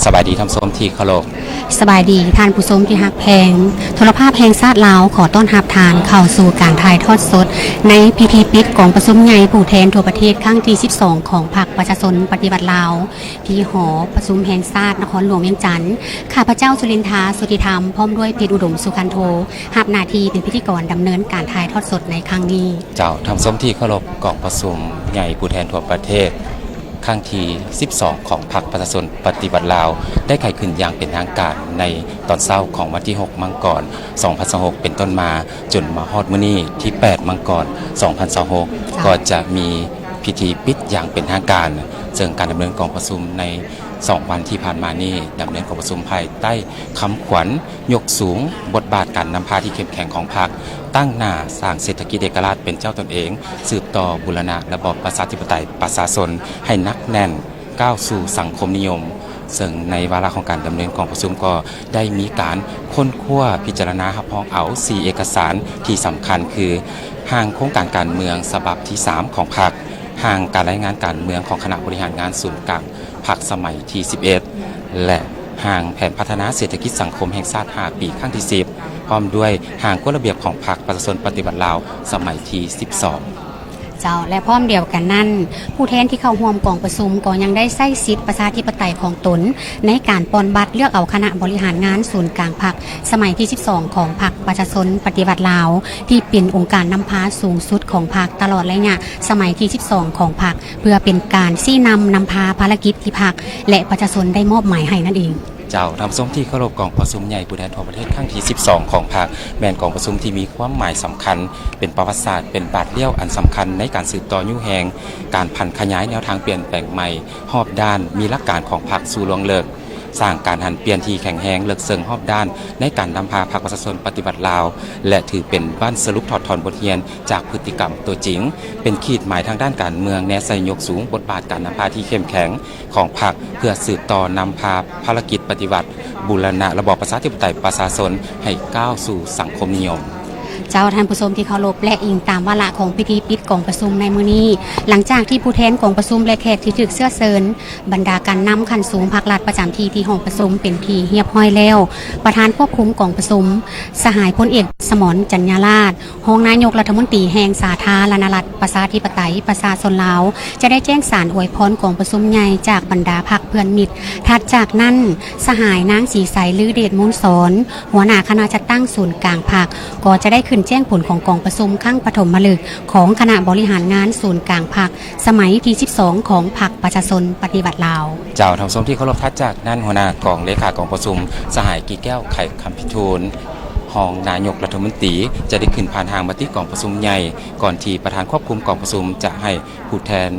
สบายดีท่านผู้ชมที่เคารพสบายดีท่านผู้ชมที่ฮักแพงโทรภาพแพงชาติลาวขอต้อนรับทานเข้าสู่การถ่ายทอดสดในพิธีปิดกองประชุมใหญ่ผู้แทนทั่วประเทศครั้งที่12ของพรรคประชาชนปฏิวัติลาวที่หอประชุมแห่งชาตินครหลวงเวียงจันทร์ข้าพเจ้าจุลินทาสุธิธรรมพร้อมด้วยเพชรอุดมสุขันโธรับหน้าที่เป็นพิธีกรดำเนินการถ่ายทอดสดในครั้งนี้เจ้าท่านผู้ชมที่เคารพกองประชุมใหญ่ผู้แทนทั่วประเทศครั้งที่12ของพรรคประชาชนปฏิวัติลาวได้ไขขึ้นอย่างเป็นทางการในตอนเช้าของวันที่6มังกร2026เป็นต้นมาจนมาฮอดมื้อนี้ที่8มังกร2026ก็จะมีพิธีปิดอย่างเป็นทางการซึ่งการดำเนินกองประชุมใน2วันที่ผ่านมานี้ดำเนินกองประชุมภายใต้คำขวัญยกสูงบทบาทการนำพาที่เข้มแข็งของพรรคตั้งหน้าสร้างเศรษฐกิจเอกราชเป็นเจ้าตนเองสืบต่อบูรณะระบอบประชาธิปไตยประชาชนให้นักแน่นก้าวสู่สังคมนิยมซึ่งในวาระของการดำเนินกองประชุมก็ได้มีการค้นคว้าพิจารณารับรองเอา4เอกสารที่สำคัญคือห่างโครงการการเมืองฉบับที่3ของพรรคห่างการรายงานการเมืองของคณะบริหารงานศูนย์กลางพรรคสมัยที่11และห่างแผนพัฒนาเศรษฐกิจสังคมแห่งชาติ5ปีครั้งที่10พร้อมด้วยห่างกฎระเบียบของพรรคประชาชนปฏิบัติลาวสมัยที่12เจ้าและพร้อมเดียวกันนั้นผู้แทนที่เข้าร่วมกองประชุมก็ยังได้ใช้สิทธิประชาธิปไตยของตนในการปอนบัตรเลือกเอาคณะบริหารงานศูนย์กลางพรรคสมัยที่12ของพรรคประชาชนปฏิวัติลาวที่เป็นองค์การนำพาสูงสุดของพรรคตลอดระยะสมัยที่12ของพรรคเพื่อเป็นการชี้นำพาภารกิจที่พรรคและประชาชนได้มอบหมายให้นั่นเองเจ้าทำส้มที่เคารพกองประชุมใหญ่ผู้แทนทั่วประเทศครั้งที่12ของพรรคแมนกองประชุมที่มีความหมายสำคัญเป็นประวัติศาสตร์เป็นบาทเลี้ยวอันสำคัญในการสืบต่อยุ่งแหงการพันขยายแนวทางเปลี่ยนแปลงใหม่หอบด้านมีหลักการของพรรคสู่ลวงเลิกสร้างการหันเปลี่ยนที่แข็งแรงเลิกเซิงหอบด้านในการนำพาพรรคประชาชนปฏิบัติลาวและถือเป็นบ้านสรุปถอดถอนบทเรียนจากพฤติกรรมตัวจริงเป็นขีดหมายทางด้านการเมืองแนวใส่ยกสูงบทบาทการนำพาที่เข้มแข็งของพรรคเพื่อสืบต่อนำพาภารกิจปฏิบัติบูรณะระบอบประชาธิปไตยประชาชนให้ก้าวสู่สังคมนิยมเจ้าท่านผู้ชมที่เคารพและอิงตามวาระของพิธีปิดกองประชุมในมื้อนี้หลังจากที่ผู้แทนกองประชุมและแขกที่ถูกเสื้อเชิญบรรดาการนำขั้นสูงภาครัฐประจำที่ห้องประชุมเป็นที่เรียบร้อยแล้วประธานควบคุมกองประชุมสหายพลเอกสมรจัญญาราชรองนายกรัฐมนตรีแห่งสาธารณรัฐประชาธิปไตยประชาชนลาวจะได้แจ้งสารอวยพรกองประชุมใหญ่จากบรรดาพรรคเพื่อนมิตรถัดจากนั้นสหายนางศรีใสลือเดชมูลสอนหัวหน้าคณะจัดตั้งศูนย์กลางพรรคก็จะได้ขึ้นแจ้งผลของกองประชุมครั้งปฐมฤกษ์ของคณะบริหารงานศูนย์กลางพรรคสมัยที่12ของพรรคประชาชนปฏิบัติลาวเจ้าทำส้มที่เคารพทัดจากนั่นหัวหน้ากองเลขากองประชุมสหายกีแก้วไข่คำพิทูลรองนายกรัฐมนตรีจะได้ขึ้นผ่านทางมติกองประชุมใหญ่ก่อนที่ประธานควบคุมกองประชุมจะให้ผู้แทน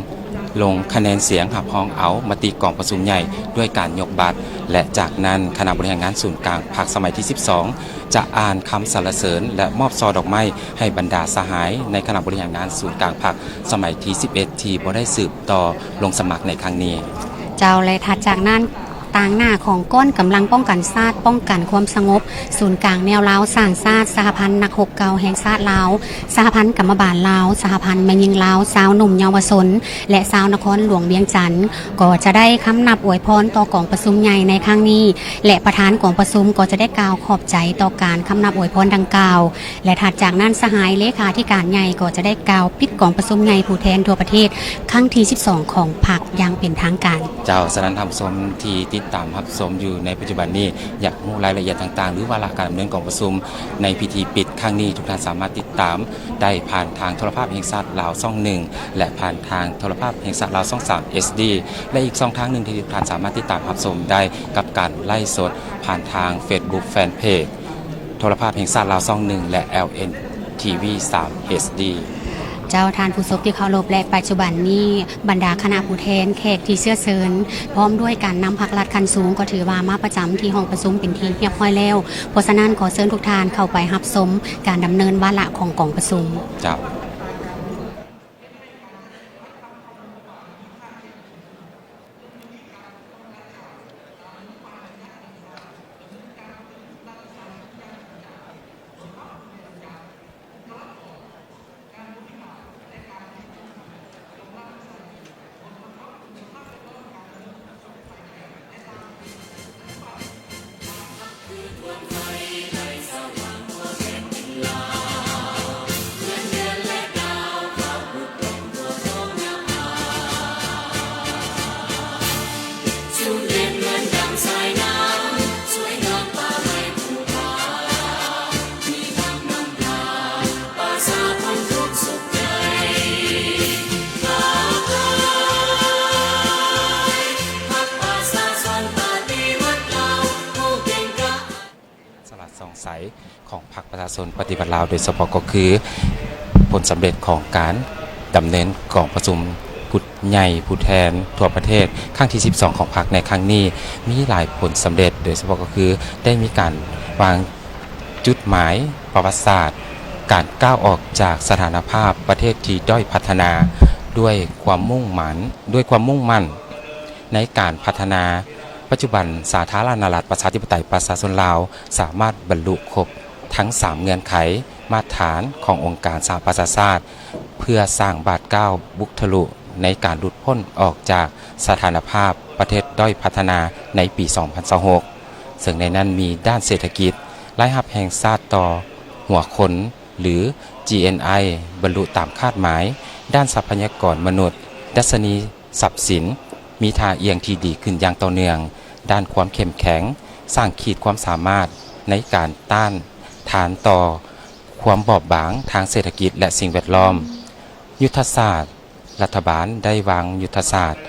ลงคะแนนเสียงหับห้องเอามติกองประชุมใหญ่ด้วยการยกบัตรและจากนั้นคณะบริหารงานศูนย์กลางพรรคสมัยที่12จะอ่านคำสรรเสริญและมอบซอดอกไม้ให้บรรดาสหายในคณะบริหารงานศูนย์กลางพรรคสมัยที่11ที่บ่ได้สืบต่อลงสมัครในครั้งนี้เจ้าและถัดจากนั้นต่างหน้าของก้นกำลังป้องกันชาติป้องกันความสงบศูนย์กลางแนวลาวสร้างชาติสหพันธ์นักหกเก่าแห่งชาติลาวสหพันธ์กรรมบาลลาวสหพันธ์แม่ยิงลาวสาวหนุ่มเยาวชนและสาวนครหลวงเวียงจันทร์ก็จะได้คำนับอวยพรต่อกองประชุมใหญ่ในครั้งนี้และประธานกองประชุมก็จะได้กล่าวขอบใจต่อการคำนับอวยพรดังกล่าวและถัดจากนั้นสหายเลขาธิการใหญ่ก็จะได้กล่าวปิดกองประชุมใหญ่ผู้แทนทั่วประเทศครั้งที่12ของพรรคอย่างเป็นทางการเจ้าสนันทำสมที่ติดตามรับชมอยู่ในปัจจุบันนี้อยากรู้รายละเอียดต่างๆหรือวาระการดำเนินกองประชุมในพิธีปิดครั้งนี้ทุกท่านสามารถติดตามได้ผ่านทางโทรภาพแห่งชาติลาวช่อง1และผ่านทางโทรภาพแห่งชาติลาวช่อง3 SD และอีกช่องทางหนึ่งที่ทุกท่านสามารถติดตามรับชมได้กับการไล่สดผ่านทาง Facebook Fanpage โทรภาพแห่งชาติลาวช่อง1และ LN TV 3 HDเจ้าทานผู้ชมที่เคารพและปัจจุบันนี้บรรดาคณะผู้แทนแขกที่เสื้อเชิญพร้อมด้วยการนำพักรัฐคันสูงก็ถือว่ามาประจำที่ห้องประชุมเป็นที่เรียบร้อยแล้วเพราะฉะนั้นขอเชิญทุกท่านเข้าไปรับชมการดำเนินวาระของกองประชุมเจ้า สงสัยของพรรคประชาชนปฏิบัติลาวโดยเฉพาะก็คือผลสำเร็จของการดำเนินกองประชุมผู้ใหญ่ผู้แทนทั่วประเทศครั้งที่ 12 ของพรรคในครั้งนี้มีหลายผลสำเร็จโดยเฉพาะก็คือได้มีการวางจุดหมายประวัติศาสตร์การก้าวออกจากสถานภาพประเทศที่ด้อยพัฒนาด้วยความมุ่งมั่นในการพัฒนาปัจจุบันสาธารณรัฐประชาธิปไตยประชาชนลาวสามารถบรรลุครบทั้ง 3 เงื่อนไขมาตรฐานขององค์การสหประชาชาติเพื่อสร้างบาดก้าวบุกทะลุในการหลุดพ้นออกจากสถานภาพประเทศด้อยพัฒนาในปี 2026 ซึ่งในนั้นมีด้านเศรษฐกิจรายรับแห่งชาติต่อหัวคนหรือ GNI บรรลุตามคาดหมายด้านทรัพยากรมนุษย์ดัชนีทรัพย์สินมีท่าเอียงที่ดีขึ้นอย่างต่อเนื่องด้านความเข้มแข็งสร้างขีดความสามารถในการต้านทานต่อความบอบบางทางเศรษฐกิจและสิ่งแวดล้อมยุทธศาสตร์รัฐบาลได้วางยุทธศาสตร์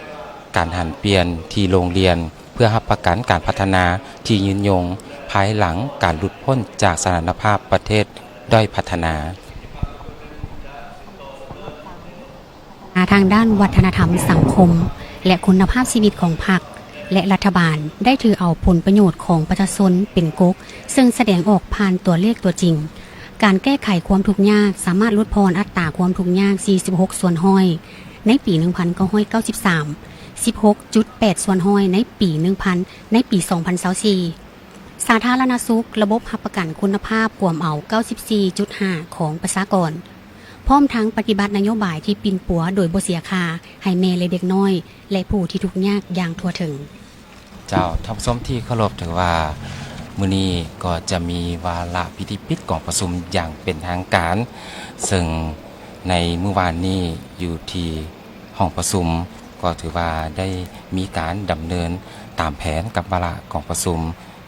การหันเปลี่ยนที่โรงเรียนเพื่อรับประกันการพัฒนาที่ยืนยงภายหลังการหลุดพ้นจากสถานภาพประเทศด้อยพัฒนาทางด้านวัฒนธรรมสังคมและคุณภาพชีวิตของพรรคและรัฐบาลได้ถือเอาผลประโยชน์ของประชาชนเป็นก๊กซึ่งแสดงออกผ่านตัวเลขตัวจริงการแก้ไขความทุกข์ยากสามารถลดพรอัตราความทุกข์ยาก46ส่วนห้อยในปี 1993 16.8ส่วนห้อยในปี 2024สาธารณสุขระบบรับประกันคุณภาพกวมเอา 94.5 ของประชากรพร้อมทั้งปฏิบัตินโยบายที่ปิ่นปัวโดยบ่เสียค่าให้แม่และเด็กน้อยและผู้ที่ทุกข์ยากอย่างทั่วถึงเจ้าท่านผู้ชมที่เคารพถือว่ามื้อนี้ก็จะมีวาระพิธีปิดกองประชุมอย่างเป็นทางการซึ่งในเมื่อวานนี้อยู่ที่ห้องประชุมก็ถือว่าได้มีการดำเนินตามแผนกับวาระกองประชุม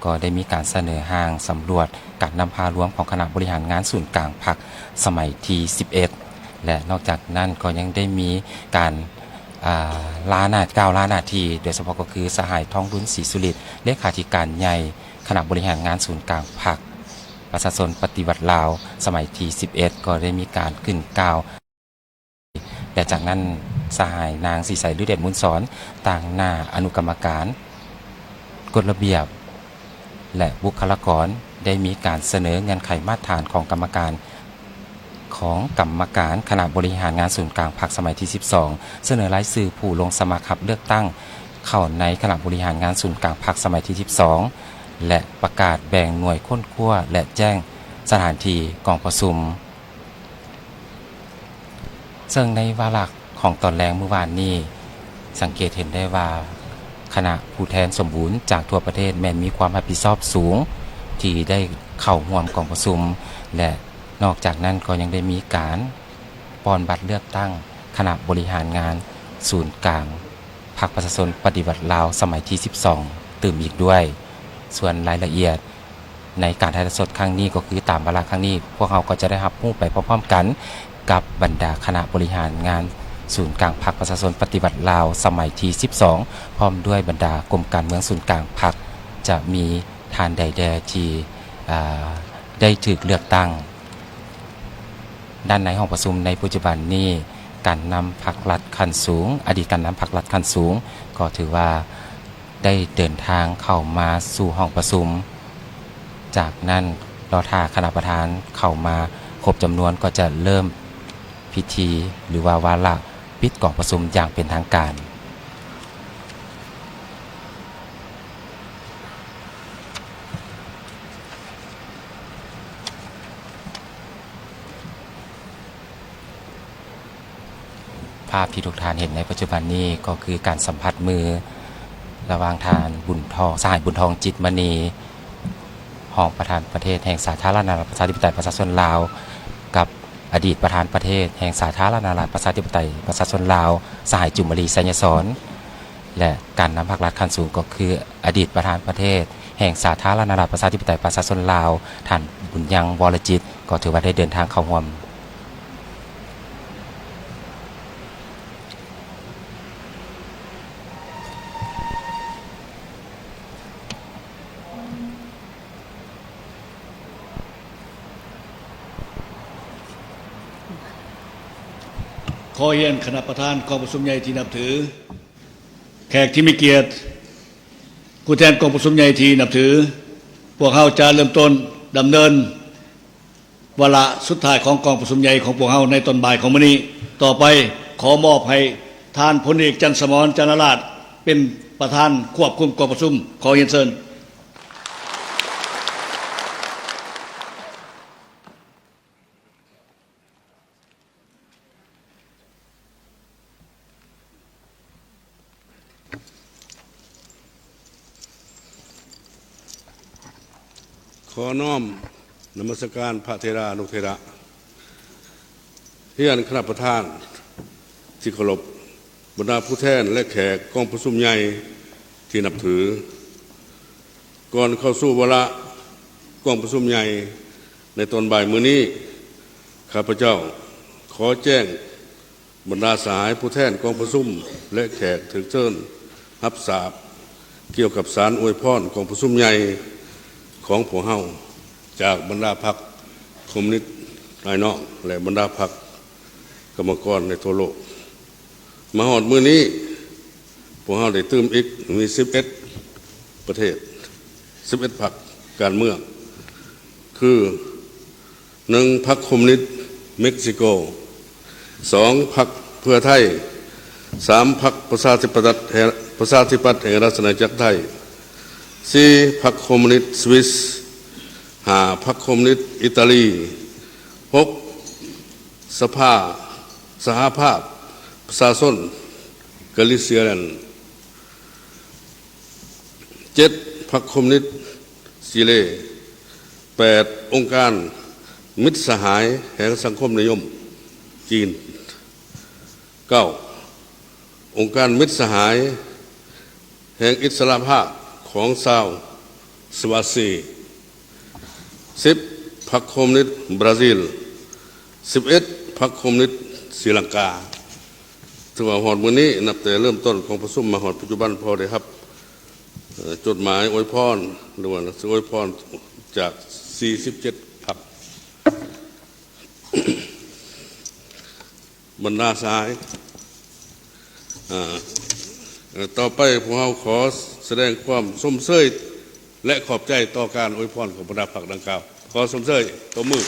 ก็ได้มีการเสนอห้างสำรวจการนำพารวมของคณะบริหารงานศูนย์กลางพรรคสมัยที่ 11 และนอกจากนั้นก็ยังได้มีการล้าหน้าที่โดยเฉพาะก็คือสหายทองรุ้นศรีสุริตเลขาธิการใหญ่คณะบริหารงานศูนย์กลางพรรคประชาชนปฏิวัติลาวสมัยที่ 11 ก็ได้มีการขึ้นกล่าวและจากนั้นสหายนางศรีใสฤเดชมุนสอนต่างหน้าอนุกรรมการกฎระเบียบและบุคลากรได้มีการเสนอเงื่อนไขมาตรฐานของกรรมการคณะบริหารงานศูนย์กลางพรรคสมัยที่ 12 เสนอรายชื่อผู้ลงสมัครรับเลือกตั้งเข้าในคณะบริหารงานศูนย์กลางพรรคสมัยที่ 12 และประกาศแบ่งหน่วยค้นคว้าและแจ้งสถานที่กองประชุมซึ่งในวาระของตอนแรกเมื่อวานนี้สังเกตเห็นได้ว่าคณะผู้แทนสมบูรณ์จากทั่วประเทศแม้นมีความรับผิดชอบสูงที่ได้เข้าร่วมกองประชุมและนอกจากนั้นก็ยังได้มีการป้อนบัตรเลือกตั้งคณะบริหารงานศูนย์กลางพรรคประชาชนปฏิวัติลาวสมัยที่ 12 ตื่มอีกด้วยส่วนรายละเอียดในการถ่ายทอดสดครั้งนี้ก็คือตามเวลาครั้งนี้พวกเราก็จะได้รับรู้ไปพร้อมๆกันกับบรรดาคณะบริหารงานศูนย์กลางพรรคประชาชนปฏิบัติลาวสมัยที่ 12 พร้อมด้วยบรรดากรมการเมืองศูนย์กลางพรรคจะมีทานใดๆที่ได้ถูกเลือกตั้งด้านในห้องประชุมในปัจจุบันนี้การนำพรรครัฐขั้นสูงอดีตการนำพรรครัฐขั้นสูงก็ถือว่าได้เดินทางเข้ามาสู่ห้องประชุมจากนั้นรอท่าคณะประธานเข้ามาครบจำนวนก็จะเริ่มพิธีหรือว่าวาระปิดกองประชุมอย่างเป็นทางการภาพที่ทุกท่านเห็นในปัจจุบันนี้ก็คือการสัมผัสมือระหว่างทานบุญทองสหายบุญทองจิตมณีรองประธานประเทศแห่งสาธารณรัฐประชาธิปไตยประชาชนลาวกับอดีตประธานประเทศแห่งสาธารณรัฐประชาธิปไตยประชาชนลาวสหายจุมรีไสยสอนและการนำพรรครัฐขั้นสูงก็คืออดีตประธานประเทศแห่งสาธารณรัฐประชาธิปไตยประชาชนลาวท่านบุญยังวรจิตก็ถือว่าได้เดินทางเข้าร่วม ขอเรียนคณะประธานกองประชุมใหญ่ที่นับถือแขกที่มีเกียรติผู้แทนกองประชุมใหญ่ที่นับถือพวกเราจะเริ่มต้นดำเนินวาระสุดท้ายของกองประชุมใหญ่ของพวกเราในตอนบ่ายของมื้อนี้ต่อไปขอมอบให้ท่านพลเอกจันทร์สมรจันทราชเป็นประธานควบคุมกองประชุมขอเรียนเชิญขอน้อมนมัสการพระเถรานุเถระเฮียนคณะประธานที่เคารพบรรดาผู้แทนและแขกกองประชุมใหญ่ที่นับถือก่อนเข้าสู่วาระกองประชุมใหญ่ในตอนบ่ายมื้อนี้ข้าพเจ้าขอแจ้งบรรดาสหายผู้แทนกองประชุมและแขกถึงเชิญรับทราบเกี่ยวกับสารอวยพรกองประชุมใหญ่ของพวกเฮาจากบรรดาพรรคคอมมิวนิสต์ภายนอกและบรรดาพรรคกรรมกรในทั่วโลกมาฮอดมื้อนี้พวกเฮาได้ตื่มอีกมี11ประเทศ11พรรคการเมืองคือ1พรรคคอมมิวนิสต์เม็กซิโก2พรรคเพื่อไทย3พรรคประชาธิปัตย์แห่งราชอาณาจักรไทย4พรรคคอมมิวนิสต์สวิส5พรรคคอมมิวนิสต์อิตาลี6สหภาพประชาชนกาลิเซียแลนด์7พรรคคอมมิวนิสต์ชิเล8องค์การมิตรสหายแห่งสังคมนิยมจีน9องค์การมิตรสหายแห่งอิสรภาพของชาวสวาซี10พรรคคอมมิวนิสต์บราซิล11พรรคคอมมิวนิสต์ศรีลังกาถึงว่าฮอดมื้อนี้นับแต่เริ่มต้นของประชุมมาฮอดปัจจุบันพอได้ครับจดหมายอวยพรหรือว่าหนังสืออวยพรจาก47พรรคบรรดาสายต่อไปพวกเราขอแสดงความสมเสยและขอบใจต่อการอวยพรของบรรดาพรรคดังกล่าวขอสมเสยตบมือ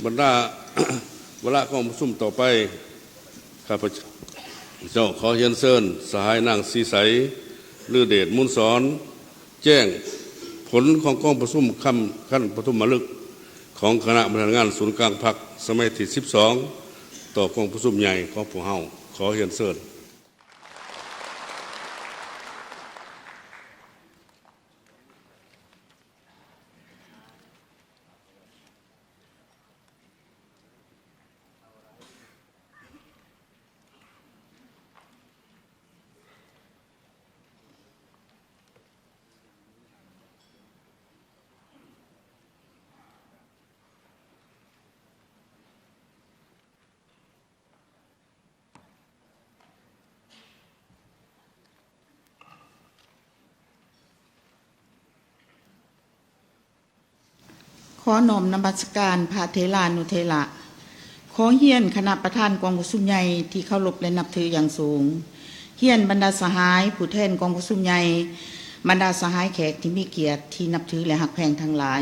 บรรดาวาระของประชุมต่อไปข้าพเจ้าขอเรียนเชิญสหายนางสีใสลือเดชมุนสอนแจ้งผลของกองประชุมขั้นปฐมฤกษ์ของคณะบริหารงานศูนย์กลางพรรคสมัยที่12ต่อกองประชุมใหญ่ของพวกเฮาขอเรียนเชิญขอน้อมนมัสการพระเถรานุเถระขอเฮียนคณะประธานกองประชุมใหญ่ที่เคารพและนับถืออย่างสูงเฮียนบรรดาสหายผู้แทนกองประชุมใหญ่บรรดาสหายแขกที่มีเกียรติที่นับถือและหักแพงทั้งหลาย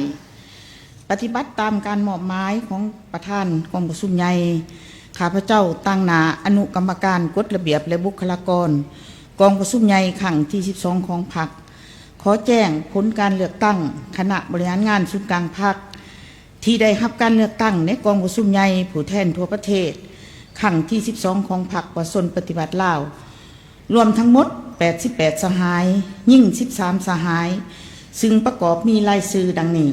ปฏิบัติตามการมอบหมายของประธานกองประชุมใหญ่ข้าพเจ้าตั้งหน้าอนุกรรมการกฎระเบียบและบุคลากรกองประชุมใหญ่ครั้งที่12ของพรรคขอแจ้งผลการเลือกตั้งคณะบริหารงานศูนย์กลางพรรคที่ได้รับการเลือกตั้งในกองประชุมใหญ่ผู้แทนทั่วประเทศครั้งที่12ของพรรคประชาชนปฏิบัติลาวรวมทั้งหมด88สหายยิ่ง13สหายซึ่งประกอบมีรายชื่อดังนี้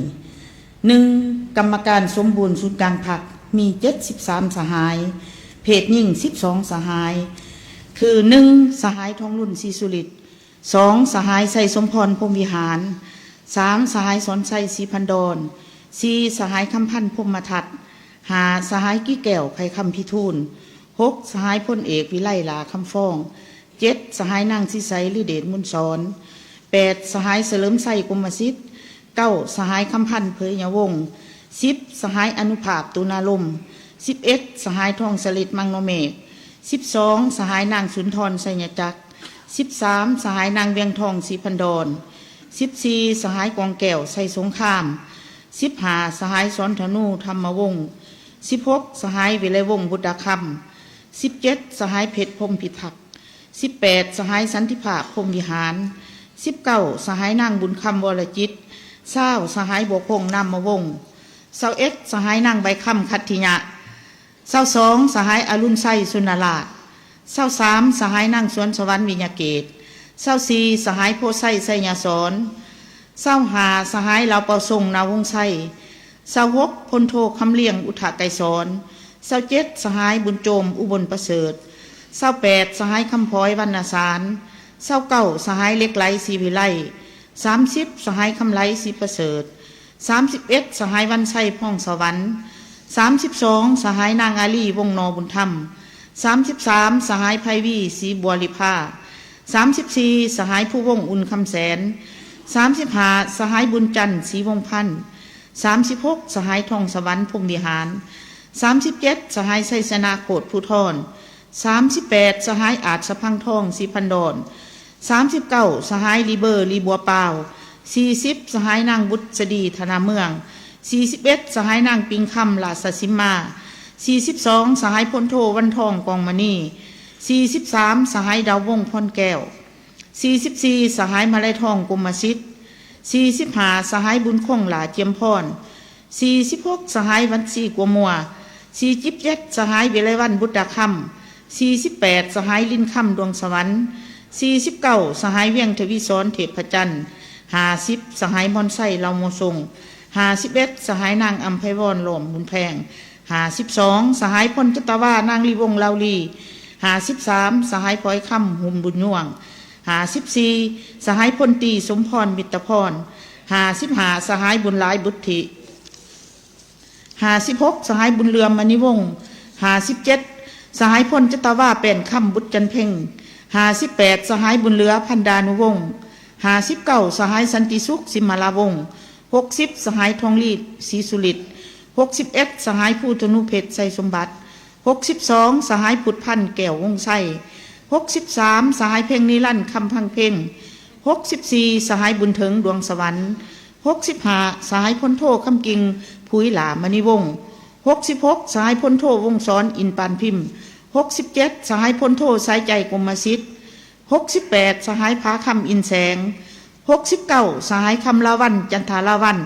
1. กรรมการสมบูรณ์ศูนย์กลางพรรคมี73สหายเพศยิ่ง12สหายคือ 1. สหายทองรุ่นศรีสุริต 2. สหายไสสมพรพรหมวิหาร 3. สหายสอนไสศรีพันดร 4. สหายคำพันธ์พรหมทัต 5. สหายกี้แก้วไพคำพิทูล 6. สหายพลเอกวิไลลาคำฟ้อง 7. สหายนางสีใสฤเดชมุนสอน 8. สหายเสริมไสกรมสิทธิ์ 9สหายคำพันธ์เผยยวงศ์10สหายอนุภาพตุนาลม11สหายทองสลิดมังโนเมก12สหายนางสุนทรไสยจักร13สหายนางเวียงทองศรีพันดร14สหายกองแก้วไสสงคราม15สหายสอนธนูธรรมวงศ์16สหายวิไลวงศ์บุตรคำ17สหายเพชรพรหมพิทักษ์18สหายสันติภาพพรหมวิหาร19สหายนางบุญคำวรจิต20สหายบวกพงษ์นามวงศ์21สหายนางใบคำคัตถิยะ22สหายอรุณไสสุนราช23สหายนางสวนสวรรค์วิญญาเกต24สหายโพไสไสยาสอน25สหายเหล่าเปาทรงนาวงไส26พลโทคำเลี้ยงอุทะไกรสอน27สหายบุญโจมอุบลประเสริฐ28สหายคำพ้อยวรรณสาร29สหายเล็กไหลศรีวิไล30สหายคำไหลศรีประเสริฐ31สหายวันไสพ่องสวรรค์32สหายนางอาลีวงนอบุญธรรม33สหายไพวีศรีบัวลิภา34สหายผู้วงอุ่นคำแสน35สหายบุญจันทร์ศรีวงพันธ์36สหายทองสวรรค์พรหมวิหาร37สหายไสสนาโคตรภูทร38สหายอาจสะพังทองศรีพันดร39สหายลีเบอร์ลีบัวเปล่า40สหายนางบุษดีธนาเมือง41สหายนางปิงคำลาสสิมา42สหายพลโทวันทองกองมณี43สหายดาววงพรแก้ว44สหายมาลัยทองกรมสิทธิ์45สหายบุญคงหลาเจียมพร46สหายวันศรีกัวมัว47สหายเวไลวันบุตรคำ48สหายลินคำดวงสวรรค์49สหายเวียงทวิศรเทพจันทร์50สหายมอนไส้เราโมทรง51สหายนางอัมไพวรหล่อมบุญแพง52สหายพลจตวานางลีวงลาวลี53สหายปอยคำหุมบุญยวง54สหายพลตีสมพรมิตรพร55สหายบุญหลายบุตริ56สหายบุญเรืองมณีวงศ์57สหายพลจตวาเป็นคำบุตรจันเพ่ง58สหายบุญเหลือพันดานุวงศ์59สหายสันติสุขสิมาลาวงศ์60สหายทองลีดศรีสุริต61สหายผู้ธนุเพชรไสสมบัติ62สหายพุทธพันธ์แก้ววงไส63สหายเพ่งนิรันดร์คำพังเพ่ง64สหายบุญเถิงดวงสวรรค์65สหายพลโทคำกิงภุยหลามณีวงศ์66สหายพลโทวงศรอินปานพิมพ์67สหายพลโทสายใจกรมสิทธิ์68สหายผาคำอินแสง69สหายคำลาวันจันทาลาวัน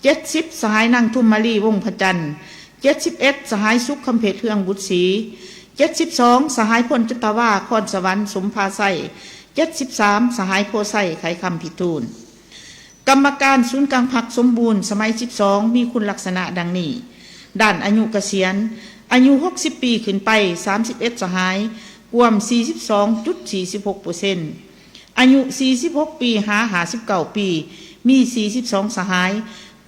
70สหายนางทุ่มมาลีวงพจันทร์71สหายสุขคำเพชรเทืองบุตรศรี72สหายพลจตวาคอนสวรรค์สมภาไส73สหายโพไสไขคำพิทูลกรรมการศูนย์กลางพักสมบูรณ์สมัย12มีคุณลักษณะดังนี้ด้านอายุเกษียณอายุ60ปีขึ้นไป31สหายรวม 42.46% อายุ46ปีหา59ปีมี42สหาย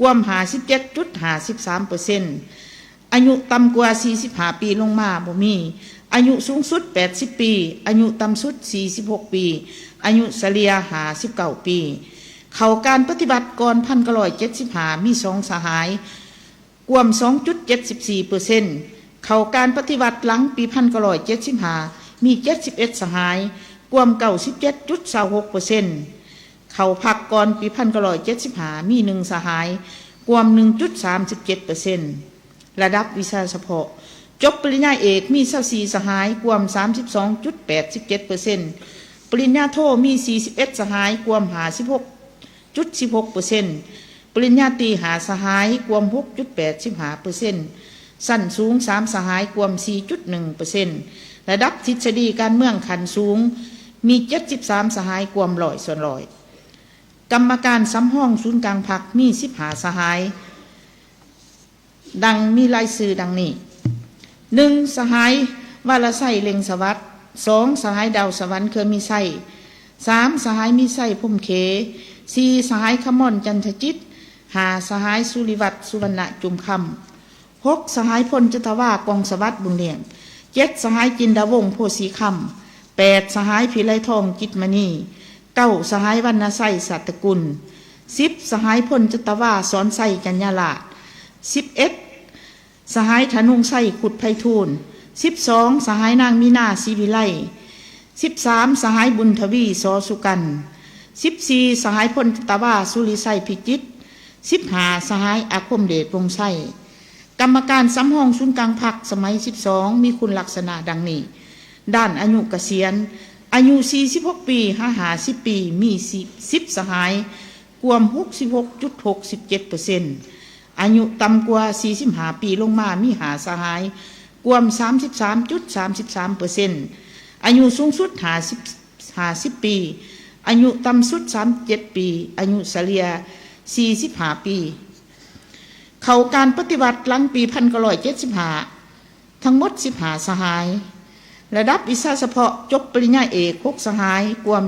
รวม 57.53% อายุต่ำกว่า45ปีลงมาบ่มีอายุสูงสุด80ปีอายุต่ำสุด46ปีอายุเฉลี่ย59ปีเข้าการปฏิบัติก่อน1975มี2สหายรวม 2.74% เข้าการปฏิบัติหลังปี1975มี71สหายรวม 97.26% เข้าพักก่อนปี1975มี1สหายรวม 1.37% ระดับวิชาเฉพาะจบปริญญาเอกมี24สหายรวม 32.87% ปริญญาโทมี41สหายรวม 56.16% ปริญญาตรี5สหายรวม 6.85% สั้นสูง3สหายรวม 4.1% ระดับทฤษฎีการเมืองขั้นสูงมี73สหายรวม100%กรรมการสำห้องศูนย์กลางพรรคมี15สหายดังมีรายชื่อดังนี้1สหายวรไสเล็งสวัสดิ์2สหายดาวสวรรค์เคยมีไส้3สหายมีไส้พุ่มเข4สหายขม่อนจันทจิต5สหายสุริวัตรสุวรรณจุมคำ6สหายพลจตวากองสวัสดิ์บุญเลี้ยง7สหายจินดาวงศ์โพสีคำ8สหายพิไลทองจิตมณี9สหายวรรณไสสัตตกุล 10สหายพลจุตวาสอนไส้กัญญาลาด11สหายธนงไส้ขุดไพฑูรย์12สหายนางมีนาศรีวิไล13สหายบุญทวีสอสุกัน14สหายพลจุตวาสุริไส้พิจิตร15สหายอาคมเดชวงไส้กรรมการสำห้องศูนย์กลางพรรคสมัย12มีคุณลักษณะดังนี้ด้านอายุเกษียณอายุ46ปี50ปีมี10สหายกวม 66.67% อายุต่ำกว่า45ปีลงมามี5สหายกวม 33.33% อายุสูงสุด50ปีอายุต่ำสุด37ปีอายุเฉลี่ย45ปีเข้าการปฏิบัติหลังปี1975ทั้งหมด15สหายระดับวิชาเฉพาะจบปริญญาเอก6สหายกวม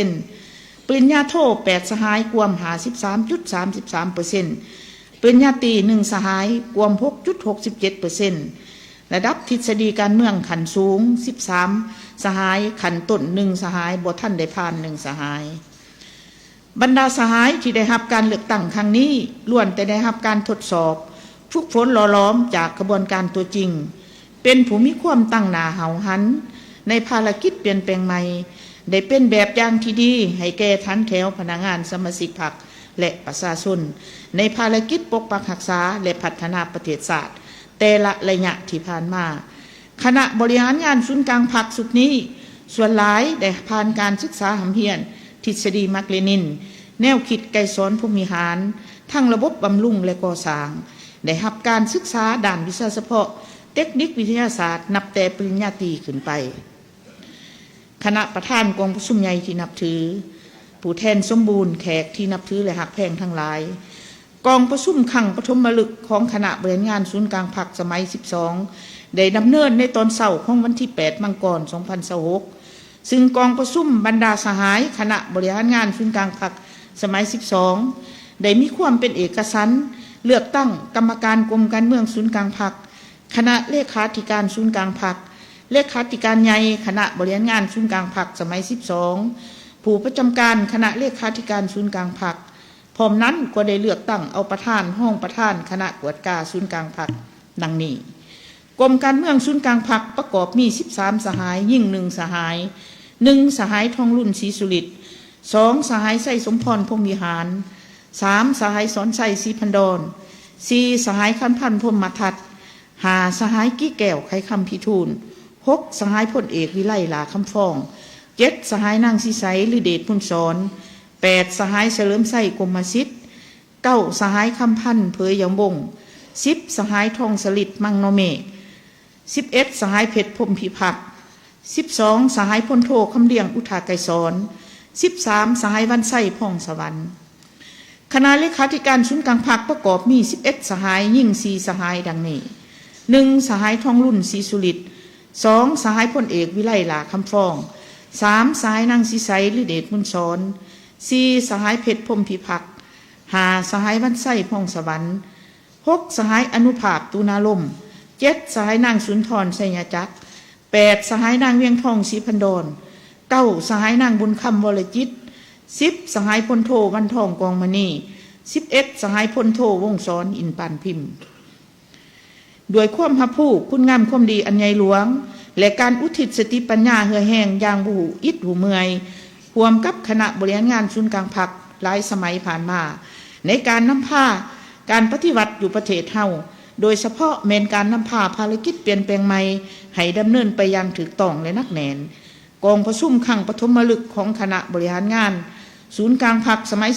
40% ปริญญาโท8สหายกวม 53.33% ปริญญาตรี1สหายกวม 6.67% ระดับทฤษฎีการเมืองขั้นสูง13สหายขั้นต้น1สหายบ่ทันได้ผ่าน1สหายบรรดาสหายที่ได้รับการเลือกตั้งครั้งนี้ล้วนแต่ได้รับการทดสอบฝึกฝนหล่อหลอมจากกระบวนการตัวจริงเป็นผู้มีความตั้งหน้าเห่าหันในภารกิจเปลี่ยนแปลงใหม่ได้เป็นแบบอย่างที่ดีให้แก่ทันแถวพนักงานสมาชิกพรรคและประชาชนในภารกิจปกปักรักษาและพัฒนาประเทศชาติแต่ละระยะที่ผ่านมาคณะบริหารงานศูนย์กลางพรรคสุดนี้ส่วนหลายได้ผ่านการศึกษาหำเฮียนทฤษฎีมาร์กเลนินแนวคิดไกรสอนภูมิหารทั้งระบบบำรุงและก่อสร้างได้รับการศึกษาด้านวิชาเฉพาะเทคนิควิทยาศาสตร์นับแต่ปริญญาตรีขึ้นไปคณะประธานกองประชุมใหญ่ที่นับถือผู้แทนสมบูรณ์แขกที่นับถือและหักแพงทั้งหลายกองประชุมครั้งปฐมฤกษ์ของคณะบริหารงานศูนย์กลางพรรคสมัย12ได้ดำเนินในตอนเช้าของวันที่8มังกร2026ซึ่งกองประชุมบรรดาสหายคณะบริหารงานศูนย์กลางพรรคสมัย12ได้มีความเป็นเอกฉันท์เลือกตั้งกรรมการกรมการเมืองศูนย์กลางพรรคคณะเลขาธิการศูนย์กลางพรรคเลขาธิการใหญ่คณะบริหารงานศูนย์กลางพรรคสมัย12ผู้ประจำการคณะเลขาธิการศูนย์กลางพรรคพร้อมนั้นก็ได้เลือกตั้งเอาประธานห้องประธานคณะกวดกาศูนย์กลางพรรคดังนี้กรมการเมืองศูนย์กลางพรรคประกอบมี13สหายยิ่ง1สหาย1สหายทองรุ่นศรีสุริต2สหายไส้สมพรพรหมวิหาร3สหายสอนไส้ศรีพันดร4สหายคันพันพรหมทัต5สหายกี้แก้วไขคำพิทูล6สหายพลเอกวิไลลาคำฟอง7สหายนางสีใสหรือเดชพุนสอน8สหายเฉลิมไส้กรมสิทธิ์9สหายคำพันเผยยำวง10สหายทองสลิดมังโนเมฆ11สหายเพชรพรหมพิพักษ์12สหายพลโทคำเลียงอุทาไกรสอน13สหายวันไส้พ่องสวรรค์คณะเลขาธิการศูนย์กลางพรรคประกอบมี11สหายยิ่ง4สหายดังนี้1สหายทองรุ่นศรีสุริต2สหายพลเอกวิไลลาคำฟอง3สหายนางสีใสหรือเดชมุนสอน4สหายเพชรพรหมพิพักษ์5สหายวันไส้พ่องสวรรค์6สหายอนุภาพตูนาลม7สหายนางสุนทรไสยจักร8สหายนางเวียงทองศรีพันดร9สหายนางบุญคำวรจิต10สหายพลโทวันทองกองมณี11สหายพลโทวงศรอินปานพิมพ์ด้วยความหับผู้คุณงามความดีอันใหญ่หลวงและการอุทิศสติปัญญาเหือแห้งอย่างบูอิดหูเมื่อยรวมกับคณะบริหารงานศูนย์กลางพรรคหลายสมัยผ่านมาในการนำพาการปฏิวัติอยู่ประเทศเฮาโดยเฉพาะเมนการนำพาภารกิจเปลี่ยนแปลงใหม่ให้ดำเนินไปอย่างถูกต้องและนักแน่นกองประชุมครั้งปฐมฤกษ์ของคณะบริหารงานศูนย์กลางพรรคสมัย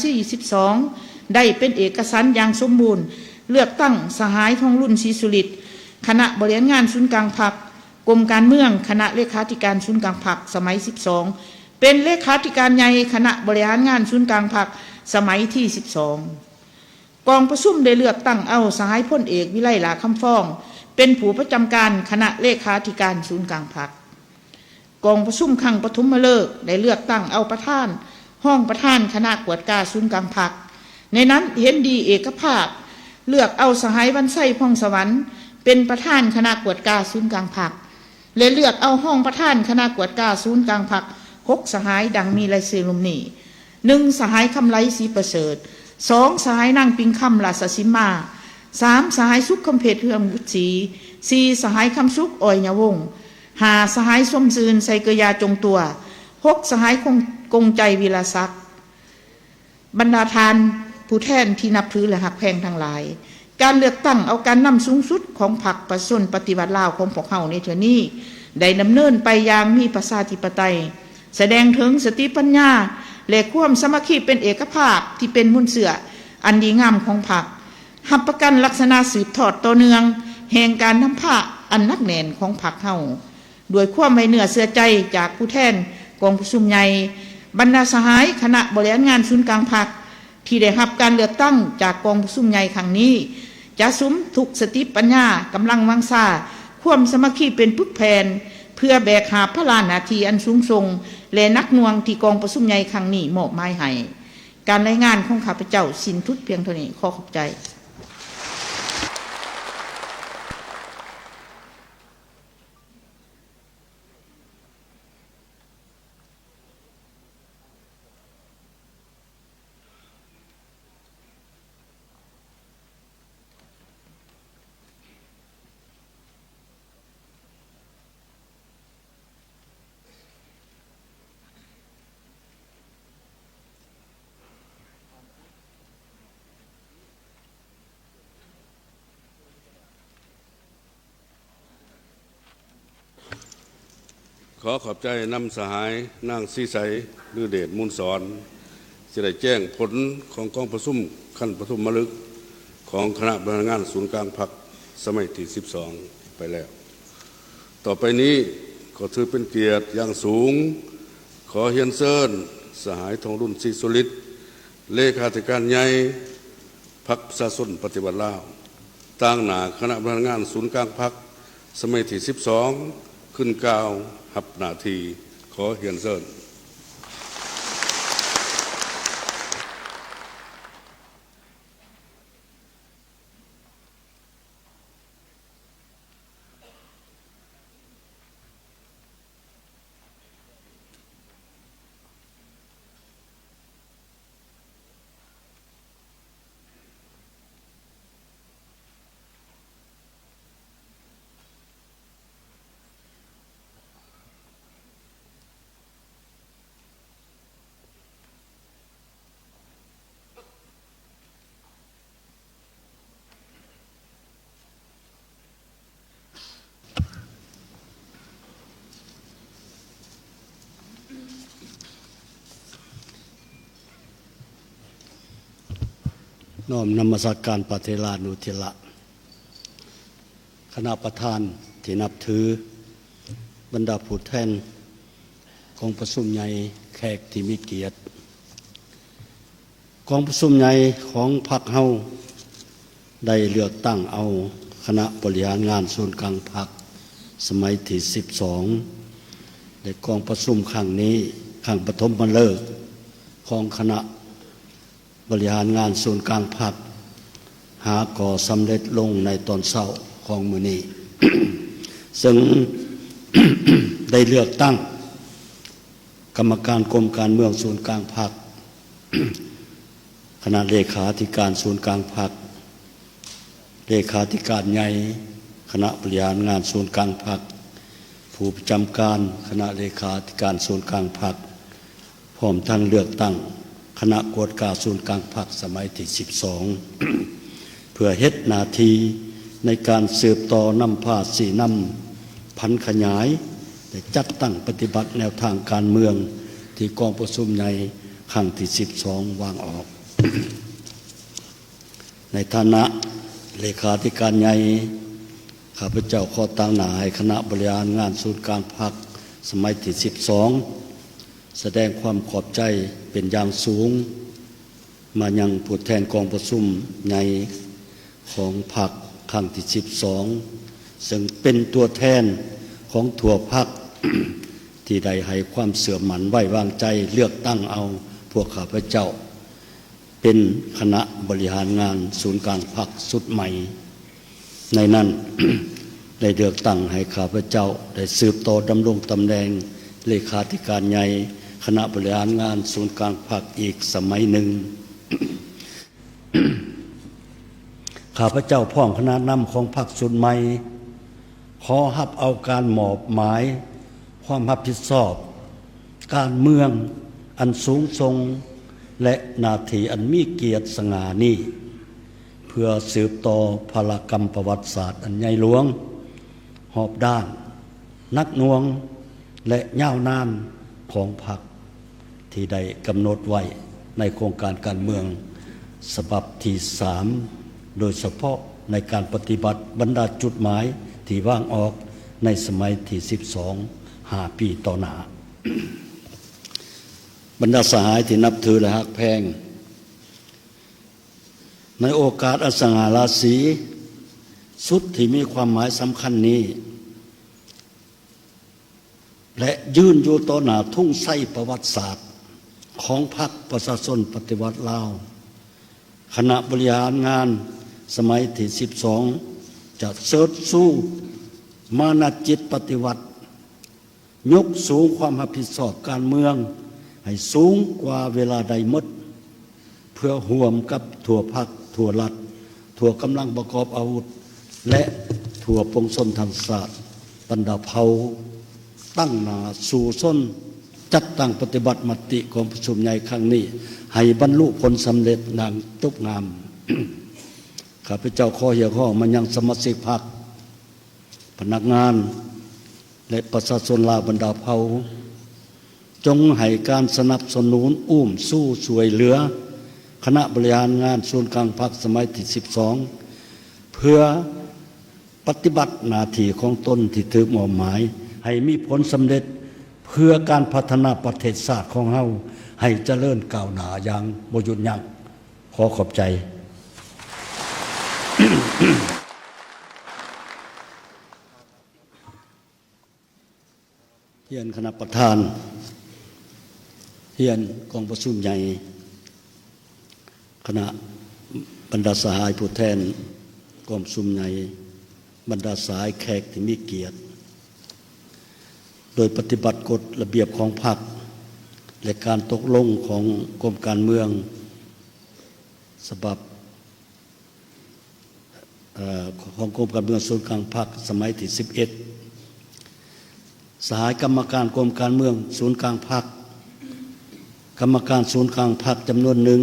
42ได้เป็นเอกสารอย่างสมบูรณ์เลือกตั้งสหายทองรุ่นศรีสุริตคณะบริหารงานศูนย์กลางพรรคกรมการเมืองคณะเลขาธิการศูนย์กลางพรรคสมัย12เป็นเลขาธิการใหญ่คณะบริหารงานศูนย์กลางพรรคสมัยที่12กองประชุมได้เลือกตั้งเอาสหายพลเอกวิไลลาคำฟองเป็นผู้ประจำการคณะเลขาธิการศูนย์กลางพรรคกองประชุมครั้งปฐมฤกษ์ได้เลือกตั้งเอาประธานห้องประธานคณะกวดกาศูนย์กลางพรรคในนั้นเห็นดีเอกภาพเลือกเอาสหายวันไส้พ่องสวรรค์เป็นประธานคณะกวดกาศูนย์กลางพรรคและเลือกเอาห้องประธานคณะกวดกาศูนย์กลางพรรค6สหายดังมีรายชื่อลงนี้ 1. สหายคำไลศรีประเสริฐ 2. สหายนางปิงคำราชสิมา 3. สหายสุขคำเพชรเฮืองบุตรศรี 4. สหายคำสุขอ่อยยวงศ์ 5. สหายสมซืนไซเกยาจงตัว 6. สหายกงใจวิลาศักดิ์บรรดาทานผู้แทนที่นับถือและหักแพงทั้งหลายการเลือกตั้งเอาการนำสูงสุดของพรรคประชาชนปฏิวัติลาวของพวกเฮาในเทื่อนี้ได้ดำเนินไปอย่างมีประชาธิปไตยแสดงถึงสติปัญญาและความสามัคคีเป็นเอกภาพที่เป็นมุ่นเสืออันดีงามของพรรคหับประกันลักษณะสืบทอดต่อเนื่องแห่งการนำผ้าอันนักแน่นของพรรคเฮาด้วยความไว้เนื้อเชื่อใจจากผู้แทนกองประชุมใหญ่บรรดาสหายคณะบริหารงานศูนย์กลางพรรคที่ได้รับการเลือกตั้งจากกองประชุมใหญ่ครั้งนี้จะสุมทุกสติปัญญากำลังวังซ่าความสามัคคีเป็นปึกแผ่นเพื่อแบกหาพระลานหน้าที่อันสูงส่งและนักหน่วงที่กองประชุมใหญ่ครั้งนี้มอบหมายให้การรายงานของข้าพเจ้าสิ้นทุดเพียงเท่านี้ขอขอบใจขอขอบใจนำสหายนางซีใสหรือเดชมูลสอนจะได้แจ้งผลของกองประชุมขั้นประชุมมฤกษ์ของคณะบริหารงานศูนย์กลางพรรคสมัยที่12ไปแล้วต่อไปนี้ก็ถือเป็นเกียรติอย่างสูงขอเฮียนเซินสหายทองรุ่นศรีสุฤทธิ์เลขาธิการใหญ่พรรคประชาชนปฏิวัติลาวตั้งหน้าคณะบริหารงานศูนย์กลางพรรคสมัยที่12ขึ้นกล่าวหับหน้าที่ขอเฮียนเซินน้อมนมัสการพระเถรานุเถระคณะประธานที่นับถือบรรดาผู้แทนกองประชุมใหญ่แขกที่มีเกียรติกองประชุมใหญ่ของพรรคเฮาได้เลือกตั้งเอาคณะบริหารงานส่วนกลางพรรคสมัยที่12ในกองประชุมครั้งนี้ครั้งปฐมฤกษ์ของคณะบริหารงานส่วนกลางพรรคหาก่อสำเร็จลงในตอนเช้าของมื้อนี้ ซึ่ง ได้เลือกตั้งกรรมการกรมการเมืองส่วนกลางพรรค คณะเลขาธิการส่วนกลางพรรคเลขาธิการใหญ่คณะบริหารงานส่วนกลางพรรคผู้ประจำการคณะเลขาธิการส่วนกลางพรรคพร้อมทั้งเลือกตั้งคณะกวดกาส่วนกลางพรรคสมัยที่12 เพื่อเฮ็ดหน้าที่ในการสืบต่อนำพาสีนำพันขยายและจัดตั้งปฏิบัติแนวทางการเมืองที่กองประชุมใหญ่ครั้งที่12วางออก ในฐานะเลขาธิการใหญ่ข้าพเจ้าขอตั้งหน้าให้คณะบริหารงานศูนย์กลางพรรคสมัยที่12แสดงความขอบใจเป็นอย่างสูงมายังผู้แทนกองประชุมใหญ่ของพรรคครั้งที่12ซึ่งเป็นตัวแทนของทั่วพรรค ที่ได้ให้ความเสื่อมหมันไว้วางใจเลือกตั้งเอาพวกข้าพเจ้าเป็นคณะบริหารงานศูนย์กลางพรรคสุดใหม่ในนั้น ได้เลือกตั้งให้ข้าพเจ้าได้สืบต่อดำรงตำแหน่งเลขาธิการใหญ่ คณะบริหารงานศูนย์กลางพรรคอีกสมัยหนึ่ง ข้าพเจ้าพ้องคณะนำของพรรคชุดใหม่ขอรับเอาการมอบหมายความรับผิดชอบการเมืองอันสูงส่งและหน้าที่อันมีเกียรติสง่านี้เพื่อสืบต่อพลกรรมประวัติศาสตร์อันใหญ่หลวงหอบด้านนักหน่วงและยาวนานของพรรคที่ได้กำหนดไว้ในโครงการการเมืองฉบับที่3โดยเฉพาะในการปฏิบัติบรรดาจุดหมายที่วางออกในสมัยที่12 5 ปีต่อหน้า บรรดาสหายที่นับถือและฮักแพงในโอกาสอันสง่าราศีสุดที่มีความหมายสำคัญนี้และยืนอยู่ต่อหน้าทุ่งไส้ประวัติศาสตร์ของพรรคประชาชนปฏิวัติลาวคณะบริหารงานสมัยที่12จะเสริฐสู้มานะจิตปฏิวัติยกสูงความรับผิดชอบการเมืองให้สูงกว่าเวลาใดหมดเพื่อห่วมกับทั่วพรรคทั่วรัฐทั่วกำลังประกอบอาวุธและทั่วปวงชนทางศาสตร์บรรดาเผ่าตั้งหน้าสู่ส้นจัดตั้งปฏิบัติมติของประชุมใหญ่ครั้งนี้ให้บรรลุผลสำเร็จดังตุกงาม ข้าพเจ้าขอเหี่ยวข้อมายังสมาชิกพรรคพนักงานและประชาชนลาวบรรดาเผ่าจงให้การสนับสนุนอุ้มสู้ช่วยเหลือคณะบริหารงานศูนย์กลางพรรคสมัยที่12เพื่อปฏิบัติหน้าที่ของตนที่ถือมอบหมายให้มีผลสำเร็จเพื่อการพัฒนาประเทศชาติของเฮาให้เจริญก้าวหน้าอย่างบ่หยุดยั้งขอขอบใจ เฮียนคณะประธานเฮียนกองประชุมใหญ่คณะบรรดาสหายผู้แทนกองประชุมใหญ่บรรดาสหายแขกที่มีเกียรติโดยปฏิบัติกฎระเบียบของพรรคและการตกลงของกรมการเมืองฉบับของกรมการเมืองศูนย์กลางพรรคสมัยที่11สหายกรรมการกรมการเมืองศูนย์กลางพรรคกรรมการศูนย์กลางพรรคจำนวนหนึ่ง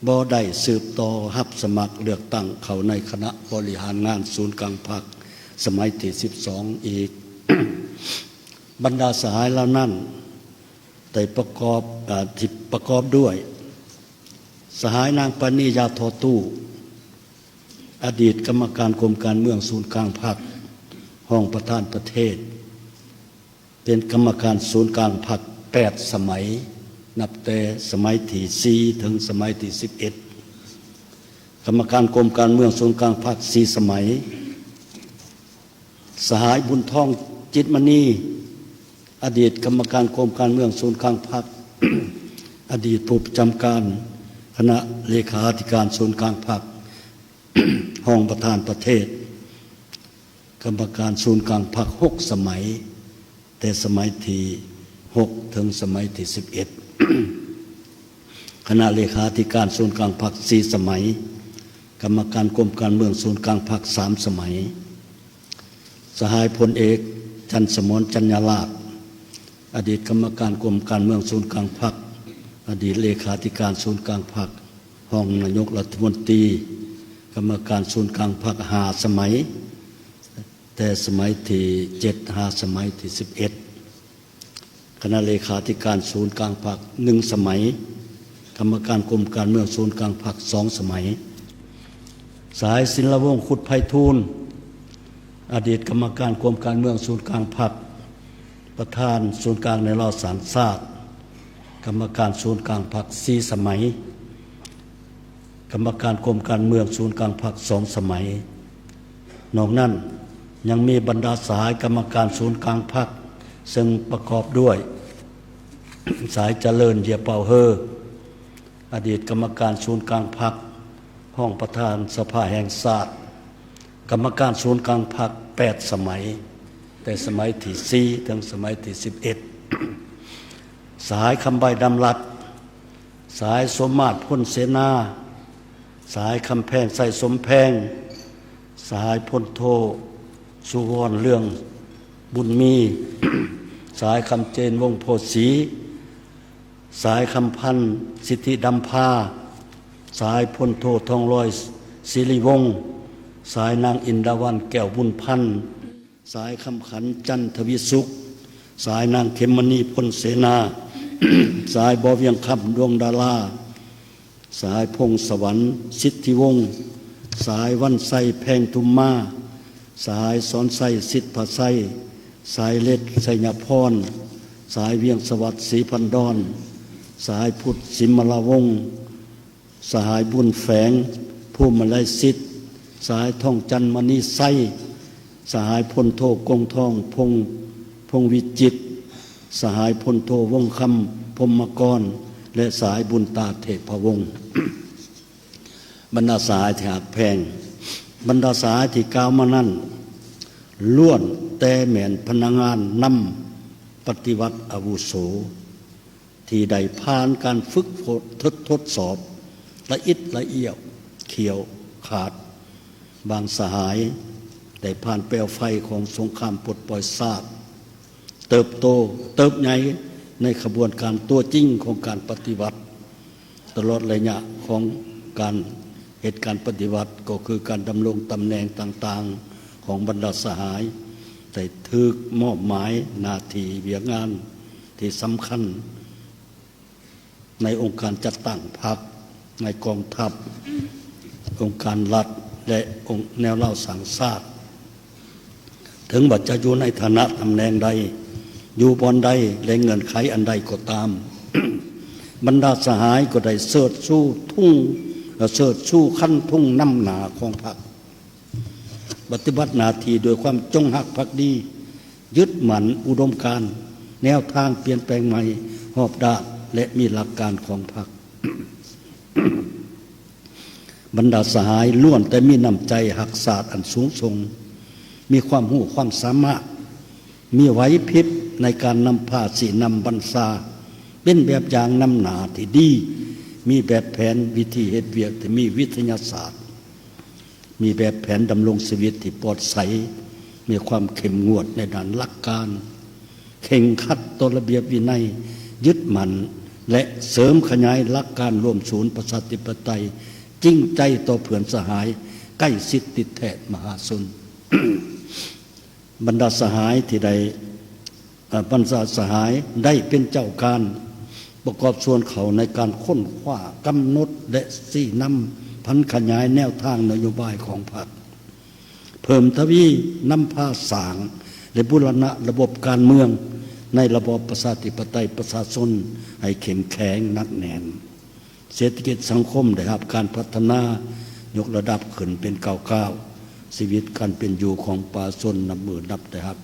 บ่ได้สืบต่อรับสมัครเลือกตั้งเข้าในคณะบริหารงานศูนย์กลางพรรคสมัยที่12อีก บรรดาสหายเหล่านั้นแต่ประกอบด้วยสหายนางปณียาทอตู้อดีตกรรมการกรมการเมืองศูนย์กลางพรรคห้องประธานประเทศเป็นกรรมการศูนย์กลางพรรค8สมัยนับแต่สมัยที่4ถึงสมัยที่11กรรมการกรมการเมืองศูนย์กลางพรรค4สมัยสหายบุญทองจิตมณีอดีตกรรมการกรมการเมืองศูนย์กลางพรรค อดีตผู้ประจำการคณะเลขาธิการศูนย์กลางพรรค ห้องประธานประเทศกรรมการศูนย์กลางพรรค6สมัยแต่สมัยที่6ถึงสมัยที่11 คณะเลขาธิการศูนย์กลางพรรค4สมัยกรรมการกรมการเมืองศูนย์กลางพรรค3สมัยสหายพลเอกจันทร์สมรจัญญาลาภอดีตกรรมการกรมการเมืองศูนย์กลางพรรคอดีตเลขาธิการศูนย์กลางพรรคห้องนายกรัฐมนตรีกรรมการศูนย์กลางพรรค5สมัยแต่สมัยที่7 5สมัยที่11คณะเลขาธิการศูนย์กลางพรรค1สมัยกรรมการกรมการเมืองศูนย์กลางพรรค2สมัยสายศิลวงศ์ขุดไพฑูรย์อดีตกรรมการกรมการเมืองศูนย์กลางพรรคประธานศูนย์กลางในรอสารศาสตร์กรรมการศูนย์กลางพรรค4สมัยกรรมการกรมการเมืองศูนย์กลางพรรค2สมัยนอกนั้นยังมีบรรดาสหายกรรมการศูนย์กลางพรรคซึ่งประกอบด้วย สายเจริญเยียเป่าเฮออดีตกรรมการศูนย์กลางพรรคห้องประธานสภาแห่งชาติกรรมการศูนย์กลางพรรค8สมัยแต่สมัยที่4ถึงสมัยที่11 สายคำใบดำรัดสายสมมาตรพ้นเสนา สายคำแพงใส่สมแพง สายพ้นโทสุวรรณเรื่องบุญมี สายคำเจนวงโพธิ์ศรีสายคำพันธ์สิทธิดำพาสายพ้นโททองลอยศิริวงศ์สายนางอินดาวันแก้วบุญพันธ์สายคำขันจันทวิสุขสายนางเขมณีพ้นเสนา สายบ่อเวียงคำดวงดาราสายพงสวรรค์สิทธิวงศ์สายวันไสแพงทุมมาสายสอนไสสิทธิภาไสสายเล็ดไสยพรสายเวียงสวัสดิ์ศรีพันดอนสายพุทธสิมลาวงศ์สายบุญแฝงผู้มาลัยสิทธิ์สายทองจันมณีไสสายพลโทกงทองพงวิจิตรสหายพลโทวงคำพรหมกรและสายบุญตาเทพวงศ์ บรรดาสายที่หักแพงบรรดาสายที่กล่าวมานั้นล้วนแต่แม่นพนักงานนำปฏิวัติอาวุโสที่ได้ผ่านการฝึกฝนทดสอบละเอียดละเอียดเขียวขาดบางสหายได้ผ่านเปลวไฟของสงครามปลดปล่อยซากเติบใหญ่ในขบวนการตัวจริงของการปฏิวัติตลอดระยะของการเหตุการณ์ปฏิวัติก็คือการดำรงตำแหน่งต่างๆของบรรดาสหายได้ถูกมอบหมายหน้าที่เวียงงานที่สำคัญในองค์การจัดตั้งพรรคในกองทัพองค์การรัฐและองค์แนวเล่าสังชาติถึงบัดจะอยู่ในฐานะตำแหน่งใดอยู่บอนใดและเงื่อนไขอันใดก็ตาม บรรดาสหายก็ได้เสิร์ชสู้ขั้นทุ่งน้ำหนาของพรรคปฏิบัติหน้าที่โดยความจงหักภักดียึดหมั่นอุดมการณ์แนวทางเปลี่ยนแปลงใหม่รอบด้านและมีหลักการของพรรค บรรดาสหายล้วนแต่มีน้ำใจหักศาสตร์อันสูงส่งมีความรู้ความสามารถมีไหวพริบในการนำพาสีนำบรรษาเป็นแบบอย่างนำหนาที่ดีมีแบบแผนวิธีเหตุเวียกที่มีวิทยาศาสตร์มีแบบแผนดำรงชีวิตที่ปลอดใสมีความเข้มงวดในด้านหลักการเข่งขัดต่อระเบียบวินัยยึดมั่นและเสริมขยายหลักการรวมศูนย์ประชาธิปไตยจริงใจต่อเพื่อนสหายใกล้ชิดติดแท้มหาชน บรรดาสหายที่ได้บรรดาสหายได้เป็นเจ้าการประกอบส่วนเขาในการค้นคว้ากำหนดและสี่นำพันขยายแนวทางนโยบายของพรรคเพิ่มทวีนำพาสางและบูรณะระบบการเมืองในระบอบประชาธิปไตยประชาชนให้เข้มแข็งหนักแน่นเศรษฐกิจสังคมได้รับการพัฒนายกระดับขึ้นเป็นก้าวชีวิตการเป็นอยู่ของประชาชนนับหมื่นนับได้รับ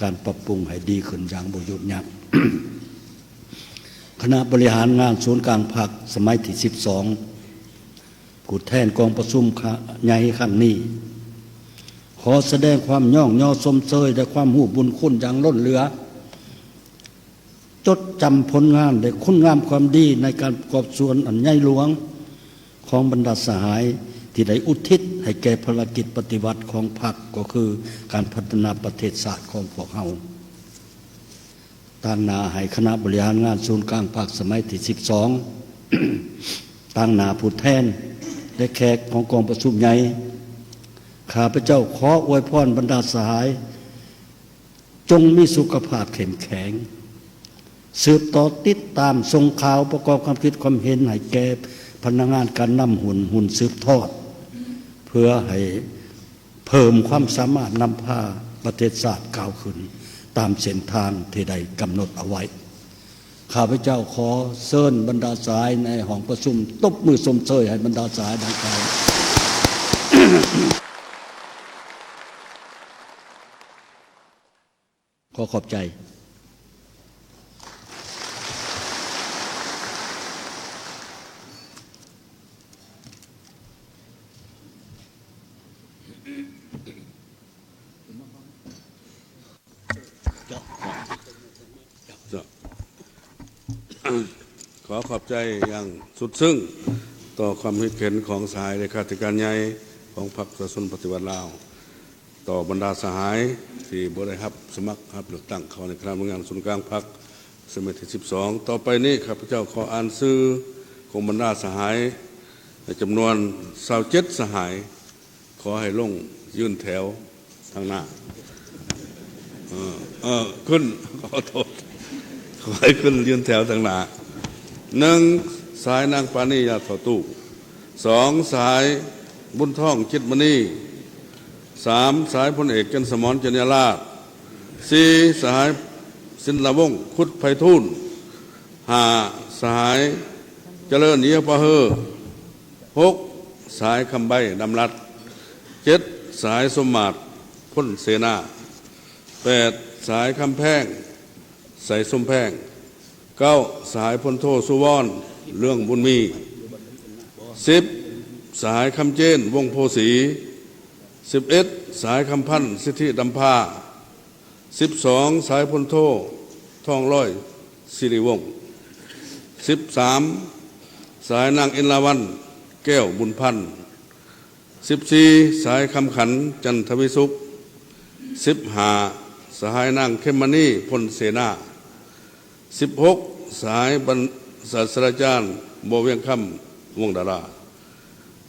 การปรับปรุงให้ดีขึ้นอย่างบ่หยุดยั้ง คณะบริหารงานศูนย์กลางพรรคสมัยที่12ผู้แทนกองประชุมใหญ่ครั้งนี้ขอแสดงความย่องย่อสมเชยและความหูบุญคุณอย่างล้นเหลือจดจำผลงานและคุณงามความดีในการประกอบส่วนอันใหญ่หลวงของบรรดาสหายที่ได้อุทิศให้แก่ภารกิจปฏิวัติของพรรคก็คือการพัฒนาประเทศชาติของพวกเราตั้งหน้าให้คณะบริหารงานศูนย์กลางพรรคสมัยที่12ตั้งหน้าผู้แทนและแขกของกองประชุมใหญ่ข้าพเจ้าขออวยพรบรรดาสหายจงมีสุขภาพเข้มแข็งสืบต่อติดตามส่งข่าวประกอบความคิดความเห็นให้แก่พนักงานการนำหุ่นสืบทอดเพื่อให้เพิ่มความสามารถนำพาประเทศชาติก้าวขึ้นตามเส้นทางที่ได้กำหนดเอาไว้ข้าพเจ้าขอเชิญบรรดาสายในห้องประชุมตบมือสมเชยให้บรรดาสายดังกล่าว ขอขอบใจ ขอขอบใจอย่างสุดซึ้งต่อความคิดเห็นของสหายเลขาธิการใหญ่ของพรรคประชาชนปฏิวัติลาวต่อบรรดาสหายที่บริหับสมัครรับเลือกตั้งเขาในคณะทำงานศูนย์กลางพรรคสมัยที่12ต่อไปนี้ข้าพเจ้าขออ่านชื่อของบรรดาสหายในจำนวน27สหายขอให้ลงยื่นแถวทางหน้าขึ้นขอโทษขอให้ขึ้นยื่นแถวทางหน้า1สายนางปานียาถอตู้2สายบุญท่องจิตมณี3สายพลเอกกันสมรจันยราช4สหายสินละวงศ์คุดไพฑูรย์5สหายเจริญเยียปะเฮอ6สายคำใบดำรัด7สายสมมาตรพ้นเสนา8สายคำแพงใส่สมแพง9สายพลโทสุวรรณเรื่องบุญมี10สายคำเจนวงโพสี11สายคำพันธ์สิทธิดำพา12สายพลโททองร้อยสิริวงศ์13สายนางอินลาวันแก้วบุญพันธ์14สายคำขันจันทวิสุข15สหายนางเข้มมณีพลเสนา16สายบรรศาสตราจารย์โบเวียงคำวงดารา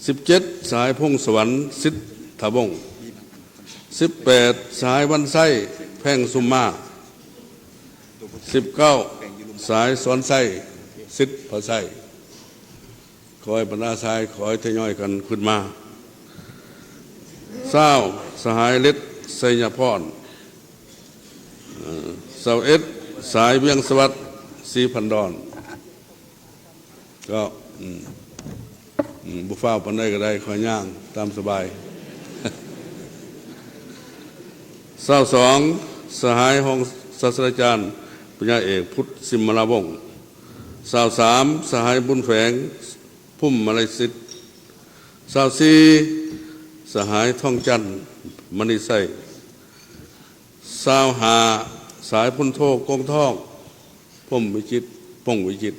17สายพงศวรรค์สิทธวงศ์18สายวันไส้แพ่งสุมมา19สายสอนไส้สิทธิพระไส้ขอให้บรรดาสายขอให้ทยอยกันขึ้นมา20สหายฤทธิ์ไสยพร21สายเวียงสวัสดิ์ศรีพันดอนก็บุฟ้าปันได้ก็ได้คอยย่างตามสบาย22สหายห้องศาสตราจารย์ปัญญาเอกพุทธสิมราวงศ์23สหายบุญแฝงพุ่มมาลัยสิทธิ์24สหายท่องจันทร์มณีไส้25สายพุนโทกงท่องพุ่มวิจิตพงวิจิต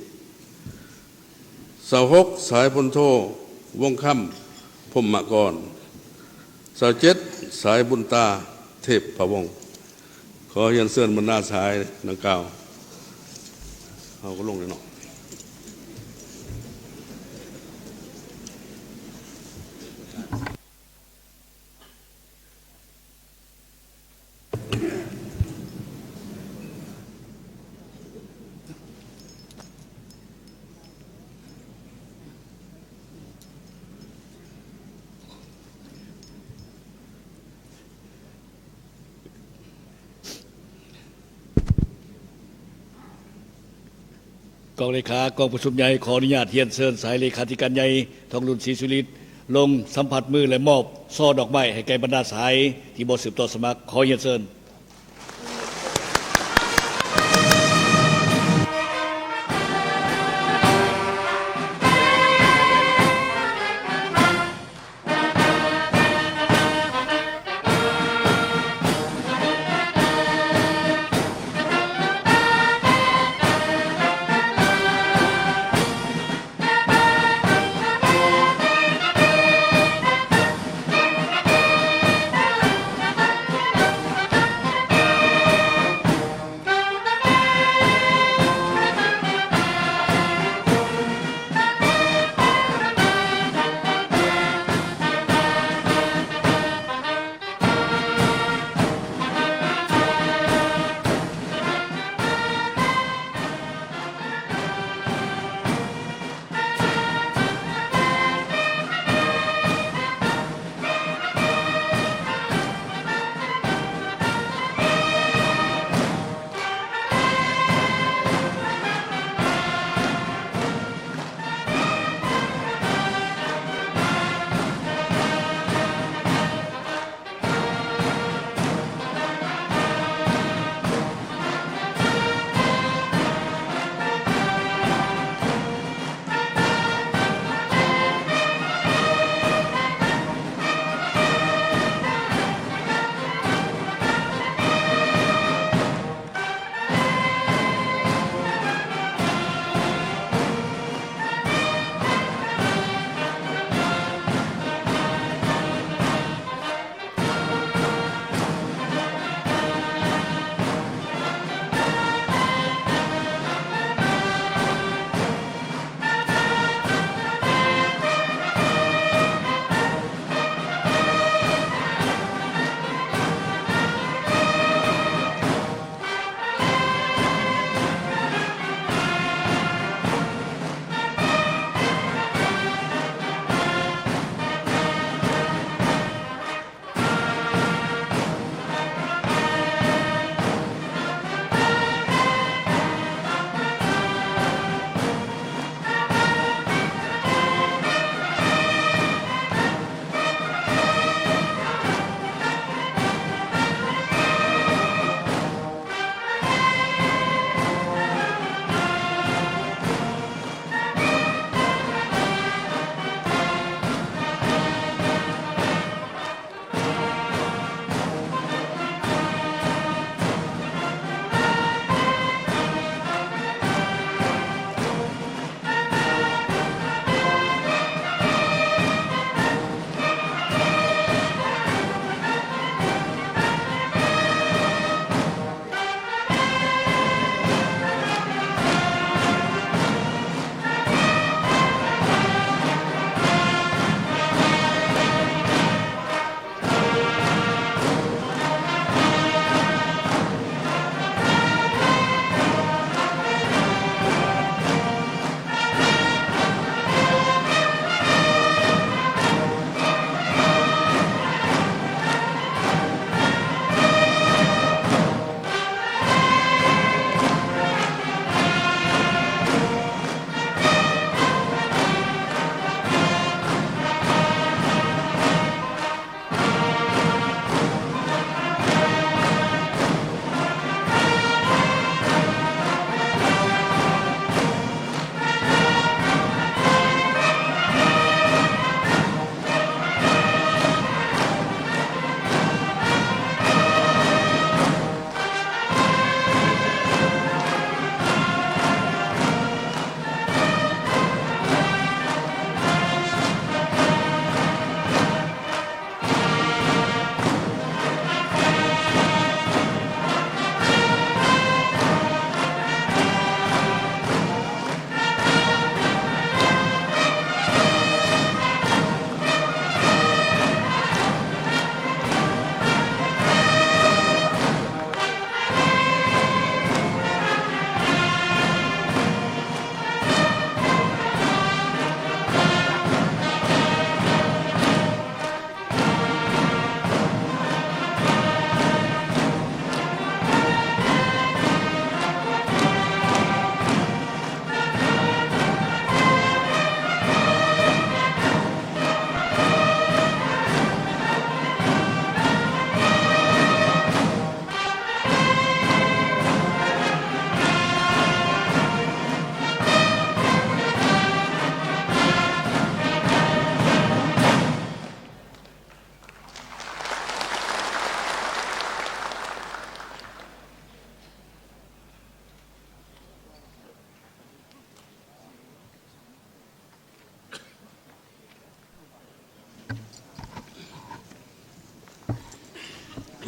26สายพุนโทวงค่ำพุ่มมะกร27สายบุญตาเทพพะวงศ์ขอเรียนเชิญบรรดาสายดังกล่าวเอาก็ลงเลยเนาะกองเลขากองประชุมใหญ่ขออนุญาตเฮียนเชิญสายเลขาธิการใหญ่ทองรุ่นศรีสุริตลงสัมผัสมือและมอบช่อดอกไม้ให้แก่บรรดาสายที่บ่สืบต่อสมัครขอเฮียนเชิญ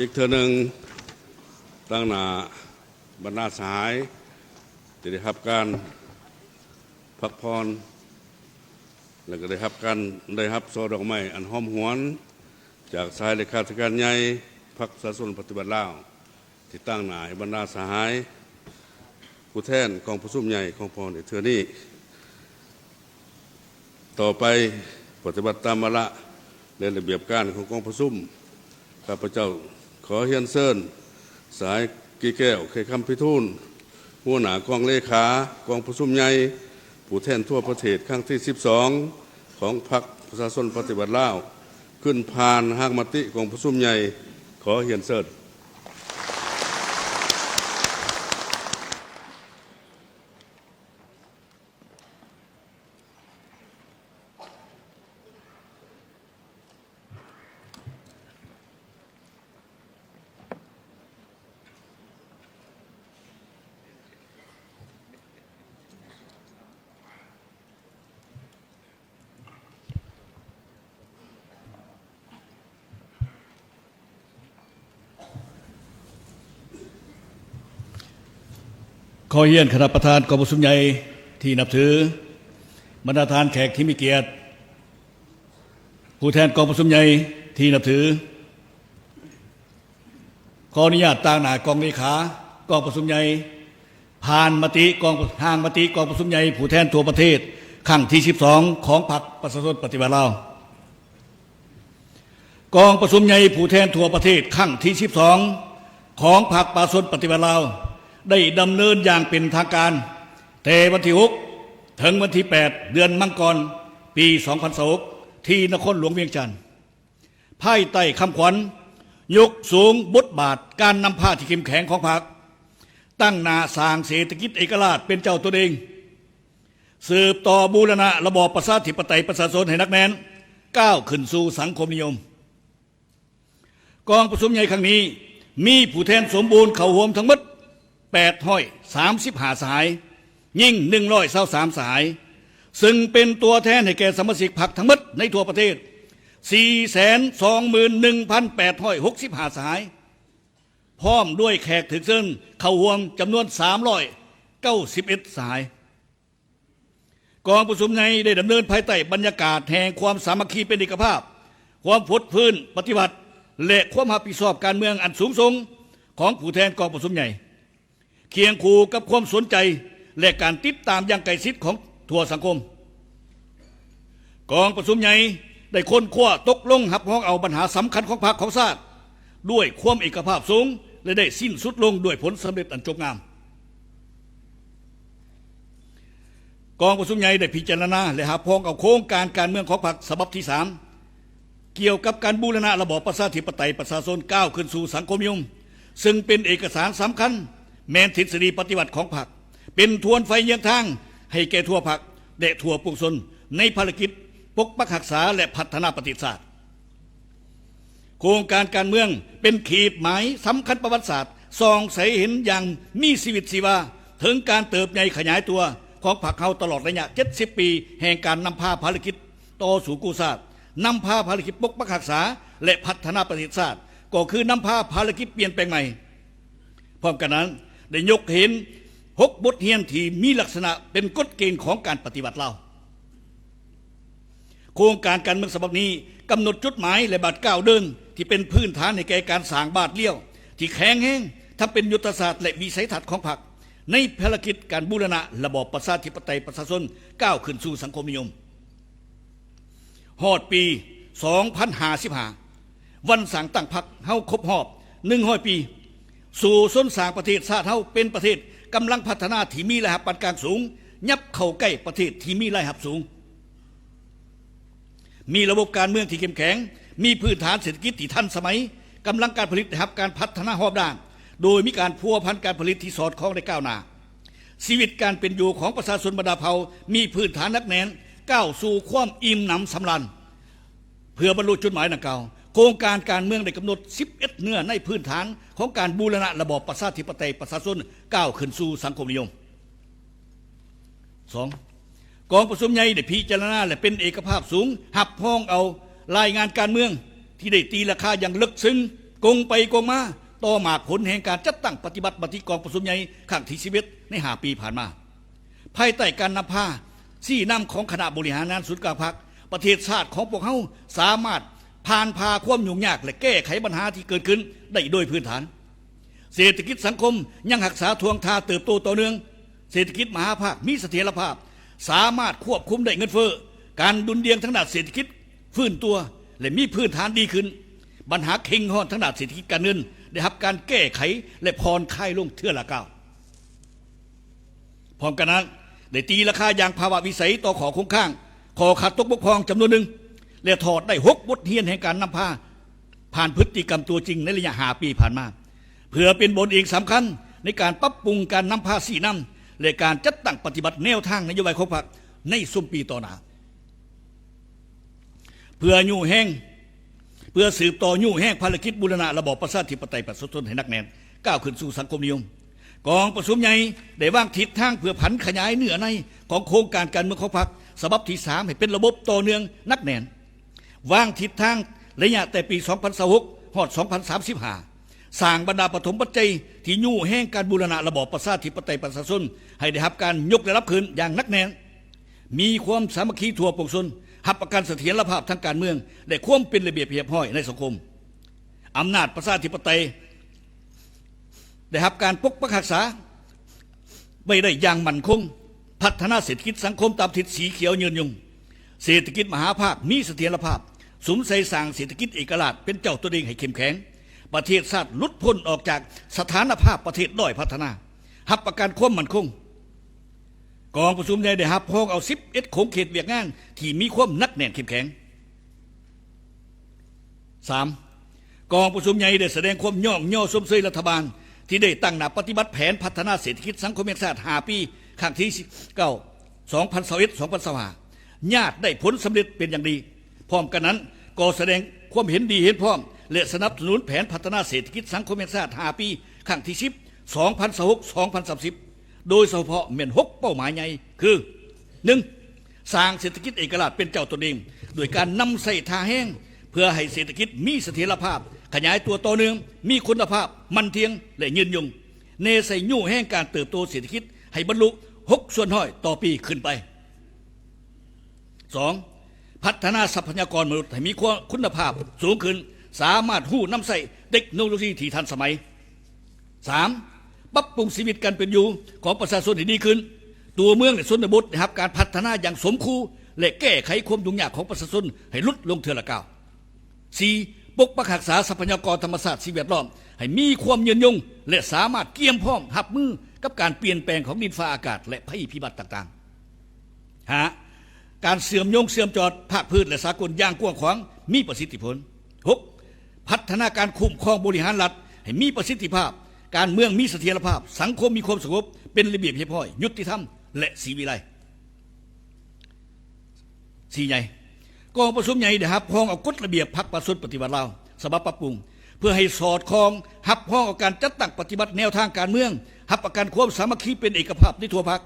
อีกเทื่อหนึ่งตั้งหน้าบรรดาสหายที่ได้รับการพักผ่อนและก็ได้รับโซดอกไม้อันหอมหวนจากสายเลขาธิการใหญ่พรรคประชาชนปฏิบัติลาวที่ตั้งหน้าให้บรรดาสหายผู้แทนกองประชุมใหญ่ของพรในเทื่อนี้ต่อไปปฏิบัติตามวาระและระเบียบการของกองประชุมข้าพเจ้าขอเฮียนเซิญสายกีแก้วเคยคำพิทูลหัวหน้ากองเลขากองประชุมใหญ่ผู้แทนทั่วประเทศครั้งที่12ของพรรคประชาชนปฏิบัติลาวขึ้นผ่านหากมติกองประชุมใหญ่ขอเฮียนเซิญขอเยี่ยนคณะประธานกองประชุมใหญ่ที่นับถือบรรดาทานแขกที่มีเกียรติผู้แทนกองประชุมใหญ่ที่นับถือขออนุญาตตั้งหน้ากองเลขากองประชุมใหญ่ผ่านมติกองประชุมใหญ่ผู้แทนทั่วประเทศครั้งที่12ของพรรคประชาชนปฏิบัติลาวกองประชุมใหญ่ผู้แทนทั่วประเทศครั้งที่12ของพรรคประชาชนปฏิบัติลาวได้ดำเนินอย่างเป็นทางการแต่วันที่6ถึงวันที่8เดือนมังกรปี2026ที่นครหลวงเวียงจันทร์ภายใต้คำขวัญยกสูงบทบาทการนำพาที่เข้มแข็งของพรรคตั้งหน้าสร้างเศรษฐกิจเอกราชเป็นเจ้าตัวเองสืบต่อบูรณะระบอบประชาธิปไตยประชาชนให้นักแน่นก้าวขึ้นสู่สังคมนิยมกองประชุมใหญ่ครั้งนี้มีผู้แทนสมบูรณ์เข้าร่วมทั้งหมด835 สหายยิ่ง123 สหายซึ่งเป็นตัวแทนให้แก่สมาชิกพรรคทั้งหมดในทั่วประเทศ 421,865 สหายพร้อมด้วยแขกถึกเชิญเข้าร่วมจำนวน391 สหายกองประชุมในได้ดำเนินภายใต้บรรยากาศแห่งความสามัคคีเป็นเอกภาพความพดพื้นปฏิบัติและความรับผิดชอบการเมืองอันสูงส่งของผู้แทนกองประชุมใหญ่เคียงคู่กับความสนใจและการติดตามอย่างใกล้ชิดของทั่วสังคมกองประชุมใหญ่ได้ค้นคว้าตกลงหับห้องเอาปัญหาสำคัญของพรรคของชาติด้วยความเอกภาพสูงและได้สิ้นสุดลงด้วยผลสำเร็จอันจบงามกองประชุมใหญ่ได้พิจารณาและหับห้องเอาโครงการเมืองของพรรคฉบับที่3เกี่ยวกับการบูรณะระบอบประชาธิปไตยประชาชนก้าวขึ้นสู่สังคมนิยมซึ่งเป็นเอกสารสำคัญแม้นทฤษฎีปฏิบัติของพรรคเป็นทวนไฟเยืองทางให้แก่ทั่วพรรคและทั่วปวงชนในภารกิจปกปักรักษาและพัฒนาประเทศชาติโครงการเมืองเป็นขีดหมายสำคัญประวัติศาสตร์ส่องใสเห็นอย่างมีชีวิตชีวาถึงการเติบใหญ่ขยายตัวของพรรคเฮาตลอดระยะ70 ปีแห่งการนำพาภารกิจต่อสู่กู้ชาตินำพาภารกิจปกปักรักษาและพัฒนาประเทศชาติก็คือนำพาภารกิจเปลี่ยนแปลงใหม่พร้อมกันนั้นได้ยกเห็น6 บทเรียนที่มีลักษณะเป็นกฎเกณฑ์ของการปฏิบัติเราโครงการเมืองฉบับนี้กำหนดจุดหมายและบาทก้าวเดินที่เป็นพื้นฐานในแก่การสร้างบาทเลี้ยวที่แข็งแรงทำเป็นยุทธศาสตร์และวิสัยทัศน์ของพรรคในภารกิจการบูรณะระบอบประชาธิปไตยประชาชนก้าวขึ้นสู่สังคมนิยมฮอดปี2055วันสร้างตั้งพรรคเฮาครบรอบ100 ปีสู่ส้นสร้างประเทศชาติเฮาเป็นประเทศกำลังพัฒนาที่มีรายรับปานกลางสูงยับเข้าใกล้ประเทศที่มีรายรับสูงมีระบบการเมืองที่เข้มแข็งมีพื้นฐานเศรษฐกิจที่ทันสมัยกำลังการผลิตได้รับการพัฒนารอบด้านโดยมีการพัวพันการผลิตที่สอดคล้องได้ก้าวหน้าชีวิตการเป็นอยู่ของประชาชนบรรดาเผ่ามีพื้นฐานนักแน่นก้าวสู่ความอิ่มหนำสำราญเพื่อบรรลุจุดหมายดังกล่าวโครงการเมืองได้กำหนด11เนื้อในพื้นฐานของการบูรณะระบอบประชาธิปไตยประชาชนก้าวขึ้นสู่สังคมนิยม 2. กองประชุมใหญ่ได้พิจารณาและเป็นเอกภาพสูงหับห้องเอารายงานการเมืองที่ได้ตีราคาอย่างลึกซึ้ง กงไปกงมาต่อมาผลแห่งการจัดตั้งปฏิบัติบัติกองประชุมใหญ่ครั้งที่11ใน5 ปีผ่านมาภายใต้การนำพาชี้นำของคณะบริหารงานศูนย์กลางพรรคประเทศชาติของพวกเขาสามารถผ่านพาความยุ่งยากและแก้ไขปัญหาที่เกิดขึ้นได้โดยพื้นฐานเศรษฐกิจสังคมยังรักษาทวงท่าเติบโตต่อเนื่องเศรษฐกิจมหาภาคมีเสถียรภาพสามารถควบคุมได้เงินเฟ้อการดุลเดียงทางด้านเศรษฐกิจฟื้นตัวและมีพื้นฐานดีขึ้นปัญหาเข่งห้อนทางด้านเศรษฐกิจการเงินได้รับการแก้ไขและผ่อนคลายลงเทื่อละก้าวพร้อมกันนั้นได้ตีราคาอย่างภาวะวิสัยต่อขอคงข้างขอขาดตกบกพร่องจำนวนหนึ่งและถอดได้6 บทเรียนแห่งการนำพาผ่านพฤติกรรมตัวจริงในระยะ5 ปีผ่านมาเพื่อเป็นบทเรียนสำคัญในการปรับปรุงการนำพาสีน้ำและการจัดตั้งปฏิบัติแนวทางนโยบายของพรรคในสุ่มปีต่อหน้าเพื่สืบต่อยุ่งแห้งภารกิจบูรณะระบอบประชาธิปไตยประชาชนให้นักแน่นก้าวขึ้นสู่สังคมนิยมกองประชุมใหญ่ได้วางทิศทางเพื่อผันขยายเนื้อในของโครงการการเมืองของพรรคฉบับที่3ให้เป็นระบบต่อเนื่องนักแน่นวางทิศทางระยะแต่ปี 2026 ฮอด 2035 สร้างบรรดาปฐมปัจจัยที่ยุ่งแห้งการบูรณะระบอบประชาธิปไตยประชาชนให้ได้รับการยกระดับขึ้นอย่างนักแน่นมีความสามัคคีทั่วปวงชนหับประกันเสถียรภาพทางการเมืองและความเป็นระเบียบเรียบร้อยในสังคมอำนาจประชาธิปไตยได้รับการปกปักรักษาไว้ได้อย่างมั่นคงพัฒนาเศรษฐกิจสังคมตามทิศสีเขียวยืนยงเศรษฐกิจมหาภาคมีเสถียรภาพสุมใส่สร้างเศรษฐกิจเอกราชเป็นเจ้าตัวเองให้เข้มแข็งประเทศชาติหลุดพ้นออกจากสถานภาพประเทศด้อยพัฒนาหับประกันความมั่นคงกองประชุมใหญ่ได้หับพ้องเอา11 โครงเขตเวียกงานที่มีความนักแน่นเข้มแข็ง 3. กองประชุมใหญ่ได้แสดงความย่อสมเสยรัฐบาลที่ได้ตั้งหน้าปฏิบัติแผนพัฒนาเศรษฐกิจสังคมแห่งชาติ5 ปีครั้งที่9 2021-2025ญาติได้ผลสำเร็จเป็นอย่างดีพร้อมกันนั้นก็แสดงความเห็นดีเห็นพร้อมและสนับสนุนแผนพัฒนาเศรษฐกิจสังคมแห่งชาติ5 ปีครั้งที่10 2026-2030โดยเฉพาะเม่น6 เป้าหมายใหญ่คือ 1. สร้างเศรษฐกิจเอกราชเป็นเจ้าตนเองโดยการนำใส่ท่าแห้งเพื่อให้เศรษฐกิจมีเสถียรภาพขยายตัวต่อเนื่องมีคุณภาพมั่นเที่ยงและยืนยงเนใส่ยู่แห่งการเติบโตเศรษฐกิจให้บรรลุ6% ต่อปีขึ้นไป 2. พัฒนาทรัพยากรมนุษย์ให้มีคุณภาพสูงขึ้นสามารถหู้นำใส่เทคโนโลยีที่ทันสมัย 3. ปรับปรุงชีวิตการเป็นอยู่ของประชาชนให้ดีขึ้นตัวเมืองและชนบทนะครับการพัฒนาอย่างสมคูและแก้ไขความยุ่งยากของประชาชนให้ลดลงเทื่อละก้าว 4. ปกปักรักษาทรัพยากรธรรมชาติสิ่งแวดล้อมให้มีความยืนยงและสามารถเกี่ยมพร้อมรับมือกับการเปลี่ยนแปลงของดินฟ้าอากาศและภัยพิบัติต่างๆ การเสื่อมจอดภาคพื้นและสากลอย่างกว้างขวางมีประสิทธิผล 6. พัฒนาการคุ้มครองบริหารรัฐให้มีประสิทธิภาพการเมืองมีเสถียรภาพสังคมมีความสงบเป็นระเบียบเรียบร้อยยุติธรรมและศรีวิไล4. ใหญ่กองประชุมใหญ่ได้รับพ้องเอากฎระเบียบพรรคประชาชนปฏิวัติลาวฉบับปรับปรุงเพื่อให้สอดคล้องรับพ้องเอาการจัดตั้งปฏิบัติแนวทางการเมืองรับประกันความสามัคคีเป็นเอกภาพในทั่วพรรค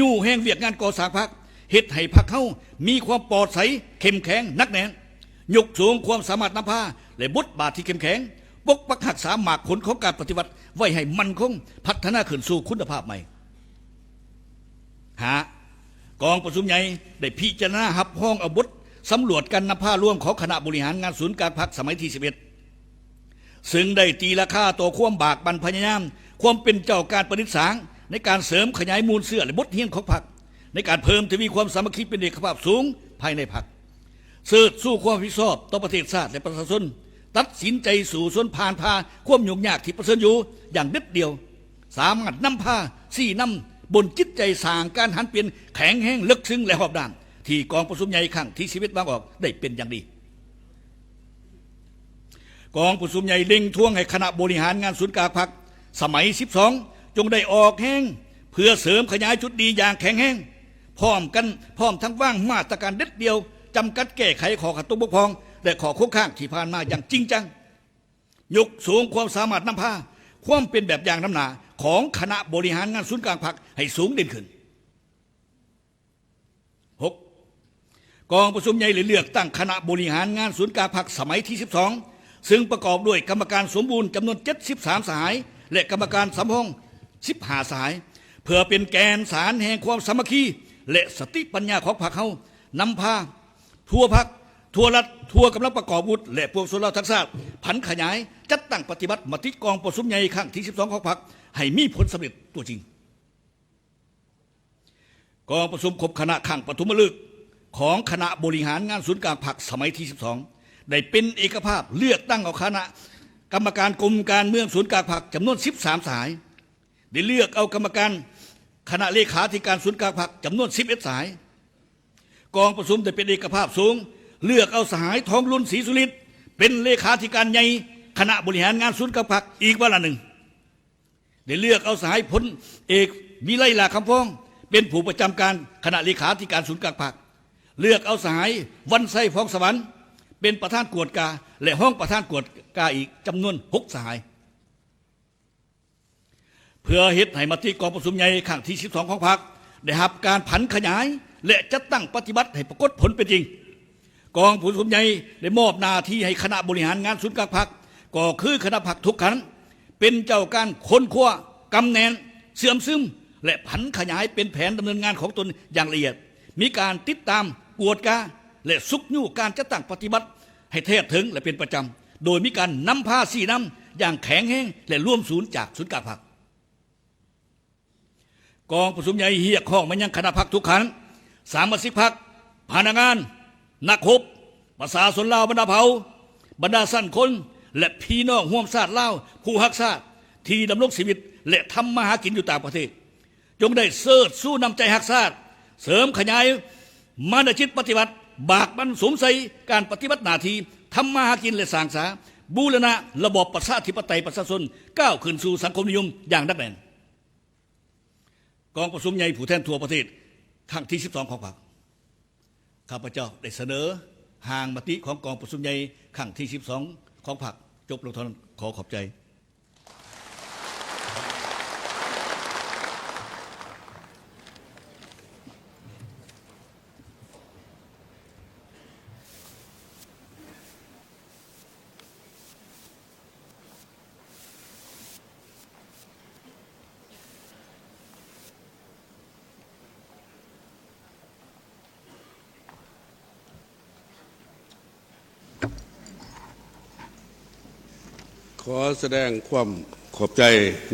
ยู่แห่งเวียกงานก่อสร้างพรรคเฮ็ดให้พรรคเฮามีความปลอดใสเข้มแข็งนักแน่นยกสูงความสามารถนำพาและบทบาทที่เข้มแข็งปกปักรักษาหมากผลของการปฏิบัติไว้ให้มั่นคงพัฒนาขึ้นสู่คุณภาพใหม่กองประชุมใหญ่ได้พิจารณารับพ้องเอาบทสำรวจการนำพาร่วมของคณะบริหารงานศูนย์การพรรคสมัยที่11ซึ่งได้ตีราคาต่อความบากบั่นพยายามความเป็นเจ้าการประดิษฐ์สางในการเสริมขยายมูลเสื้อและบทเรียนของพรรคในการเพิ่มทวีความสามัคคีเป็นเอกภาพสูงภายในพรรคเสิร์ชสู้ความรับผิดชอบต่อประเทศชาติและประชาชนตัดสินใจสู่ส่วนผ่านพาความยุ่งยากที่ประสบอยู่อย่างเด็ดเดียวสามารถนำพาสี่นำบนจิตใจสร้างการหันเปลี่ยนแข็งแห้งลึกซึ้งและหอบด้านที่กองประชุมใหญ่ครั้งที่ชีวิตบางออกได้เป็นอย่างดีกองประชุมใหญ่เล็งท่วงให้คณะบริหารงานศูนย์กลางพรรคสมัย12จงได้ออกแห้งเพื่อเสริมขยายจุดดีอย่างแข็งแห้งพร้อมทั้งว่างมาตรการเด็ดเดียวจำกัดแก้ไขข้อขัดตกบกพร่องและข้อค้งข้างที่ผ่านมาอย่างจริงจังยกสูงความสามารถนำพาความเป็นแบบอย่างน้ำหนาของคณะบริหารงานศูนย์กลางพรรคให้สูงเด่นขึ้น 6. กองประชุมใหญ่เลือกตั้งคณะบริหารงานศูนย์กลางพรรคสมัยที่ ซึ่งประกอบด้วยกรรมการสมบูรณ์จำนวน73สหายและกรรมการสำรอง15สหายเพื่อเป็นแกนสารแห่งความสามัคคีและสติปัญญาของพรรคเฮานำพาทั่วพรรคทั่วรัฐทั่วกำลังประกอบวุฒิและพวกส่วนเราทั้งชาติผันขยายจัดตั้งปฏิบัติมติกองประชุมใหญ่ครั้งที่12ของพรรคให้มีผลสำเร็จตัวจริงกองประชุมครบคณะครั้งปฐมฤกษ์ของคณะบริหารงานศูนย์กลางพรรคสมัยที่12ได้เป็นเอกภาพเลือกตั้งเอาคณะกรรมการกรมการเมืองศูนย์กลางพรรคจำนวน13สายได้เลือกเอากรรมการคณะเลขาธิการศูนย์กลางพรรคจำนวน11สายกองประชุมได้เป็นเอกภาพสูงเลือกเอาสหายทองรุ่นศรีสุรินทร์เป็นเลขาธิการใหญ่คณะบริหารงานศูนย์กลางพรรคอีกวาระหนึ่งได้เลือกเอาสหายพลเอกวิไลลาคำพ้องเป็นผู้ประจำการคณะเลขาธิการศูนย์กลางพรรคเลือกเอาสหายวันไส้พองสวรรค์เป็นประธานกวดกาและห้องประธานกวดกาอีกจำนวน6สหายเพื่อเฮ็ดให้มติกองประชุมใหญ่ครั้งที่12ของพรรคได้รับการผันขยายและจัดตั้งปฏิบัติให้ปรากฏผลเป็นจริงกองประชุมใหญ่ได้มอบหน้าที่ให้คณะบริหารงานศูนย์กลางพรรคก็คือคณะพรรคทุกคณะเป็นเจ้าการค้นคว้ากำแนนเสื่อมซึมและผันขยายเป็นแผนดำเนินงานของตนอย่างละเอียดมีการติดตามกวดกาและซุกยู่การจัดตั้งปฏิบัติให้แท้ถึงและเป็นประจำโดยมีการนำพาสี่นำอย่างแข็งแห้งและร่วมศูนย์จากศูนย์กลางพรรคกองประชุมใหญ่เฮียข้องมันยังคณะพรรคทุกครั้งสามัญพรรคพนักงานนักรบประชาชนลาวบรรดาเผ่าบรรดาสั้นคนและพี่น้องห่วมชาติลาวผู้ฮักชาติที่ดำรงชีวิตและทำมาหากินอยู่ต่างประเทศจงได้เสิร์ชสู้นำใจฮักชาติเสริมขยายมานจิตปฏิบัติบากบันสมใส่การปฏิบัติหน้าที่ทำมาหากินและสร้างสาบูรณะระบอบประชาธิปไตยประชาชนก้าวขึ้นสู่สังคมนิยมอย่างดักแน่นกองประชุมใหญ่ผู้แทนทั่วประเทศครั้งที่12ของพรรคข้าพเจ้าได้เสนอห่างมติของกองประชุมใหญ่ครั้งที่12ของพรรคจบลงเท่านั้นขอขอบใจขอแสดงความขอบใจ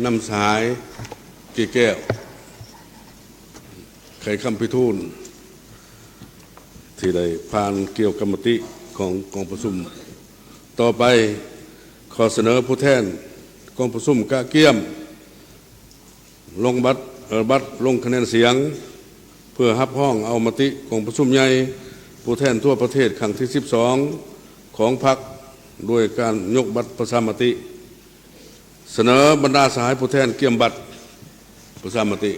นำสายกี่แก้วไขคำพิทูลที่ได้ผ่านเกี่ยวกับมติของกองประชุมต่อไปขอเสนอผู้แทนกองประชุมกะเกียมลงบัตรลงคะแนนเสียงเพื่อรับห้องเอามติกองประชุมใหญ่ผู้แทนทั่วประเทศครั้งที่12ของพรรคด้วยการยกบัตรประชามติเสนอบรรดาสหายผู้แทนเกี่ยมบัตรประชามติ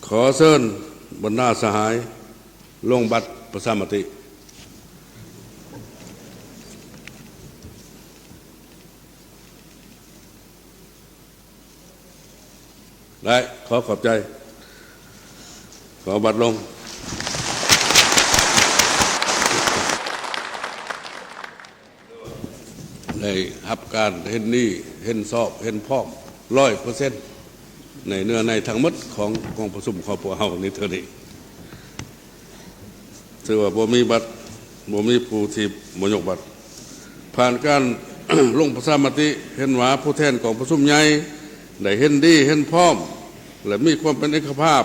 ขอเชิญบรรดาสหายลงบัตรประชามติได้ขอขอบใจขอบัตรลงได้รับการเห็นนี่เห็นสอบเห็นพร้อม100%ในเนื้อในทั้งหมดของกองประชุมครอบครัวเฮานี้เท่านี้ถือว่าบ่มีบัตรบ่มีผู้ที่บ่ยกบัตรผ่านการ ลงประชามติเห็นว่าผู้แทนของประชุมใหญ่ได้เห็นดีเห็นพร้อมและมีความเป็นเอกภาพ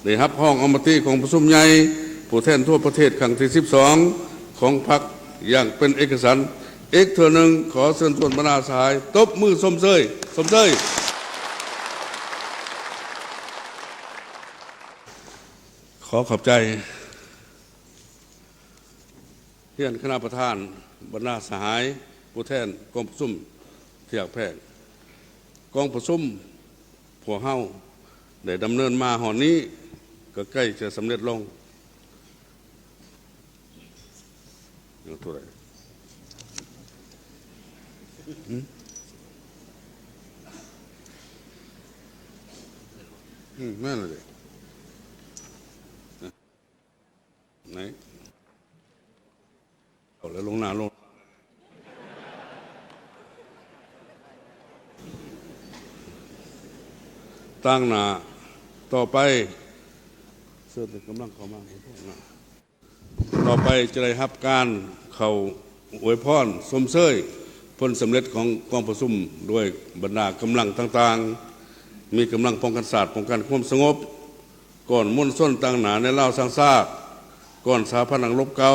ได้รับห้องเอามติของประชุมใหญ่ผู้แทนทั่วประเทศครั้งที่12ของพรรคอย่างเป็นเอกสารอีกเท่านึงขอเชิญชวนบรรดาสหายตบมือสมเสยขอขอบใจเพื่อนคณะประธานบรรดาสหายผู้แทนกองประชุมเที่ยงแพงกองประชุมพวกเฮาได้ดำเนินมาหอนนี้ก็ใกล้จะสำเร็จลงเท่าไหร่แม่นเลยไหน ตั้งหน้าต่อไปเสื้อกำลังเข้ามาต่อไปจะได้รับการเข้าอวยพรสมเสยผลสำเร็จของกองประชุมด้วยบรรดากำลังต่างๆมีกำลังป้องกันศาสตร์ป้องกันความสงบก่อนมุ่นส้นตั้งหนาในเล่าสร้างซากก่อนสาพันธ์หลังลบเก่า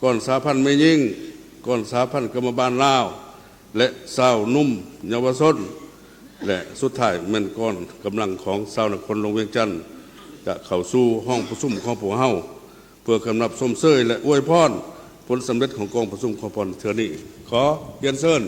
ก่อนสาพันธ์ไม่ยิ่งก่อนสาพันธ์กรรมบาลลาวและสาวนุ่มเยาวชนและสุดท้ายแม่นก่อนกำลังของสาวนครหลวงเวียงจันทน์จะเข้าสู่ห้องประชุมของพวกเฮาเพื่อกำนับสมเสยและอวยพรผลสำเร็จของกองประชุมของพรเทือนี้ขอเรียนเชิญ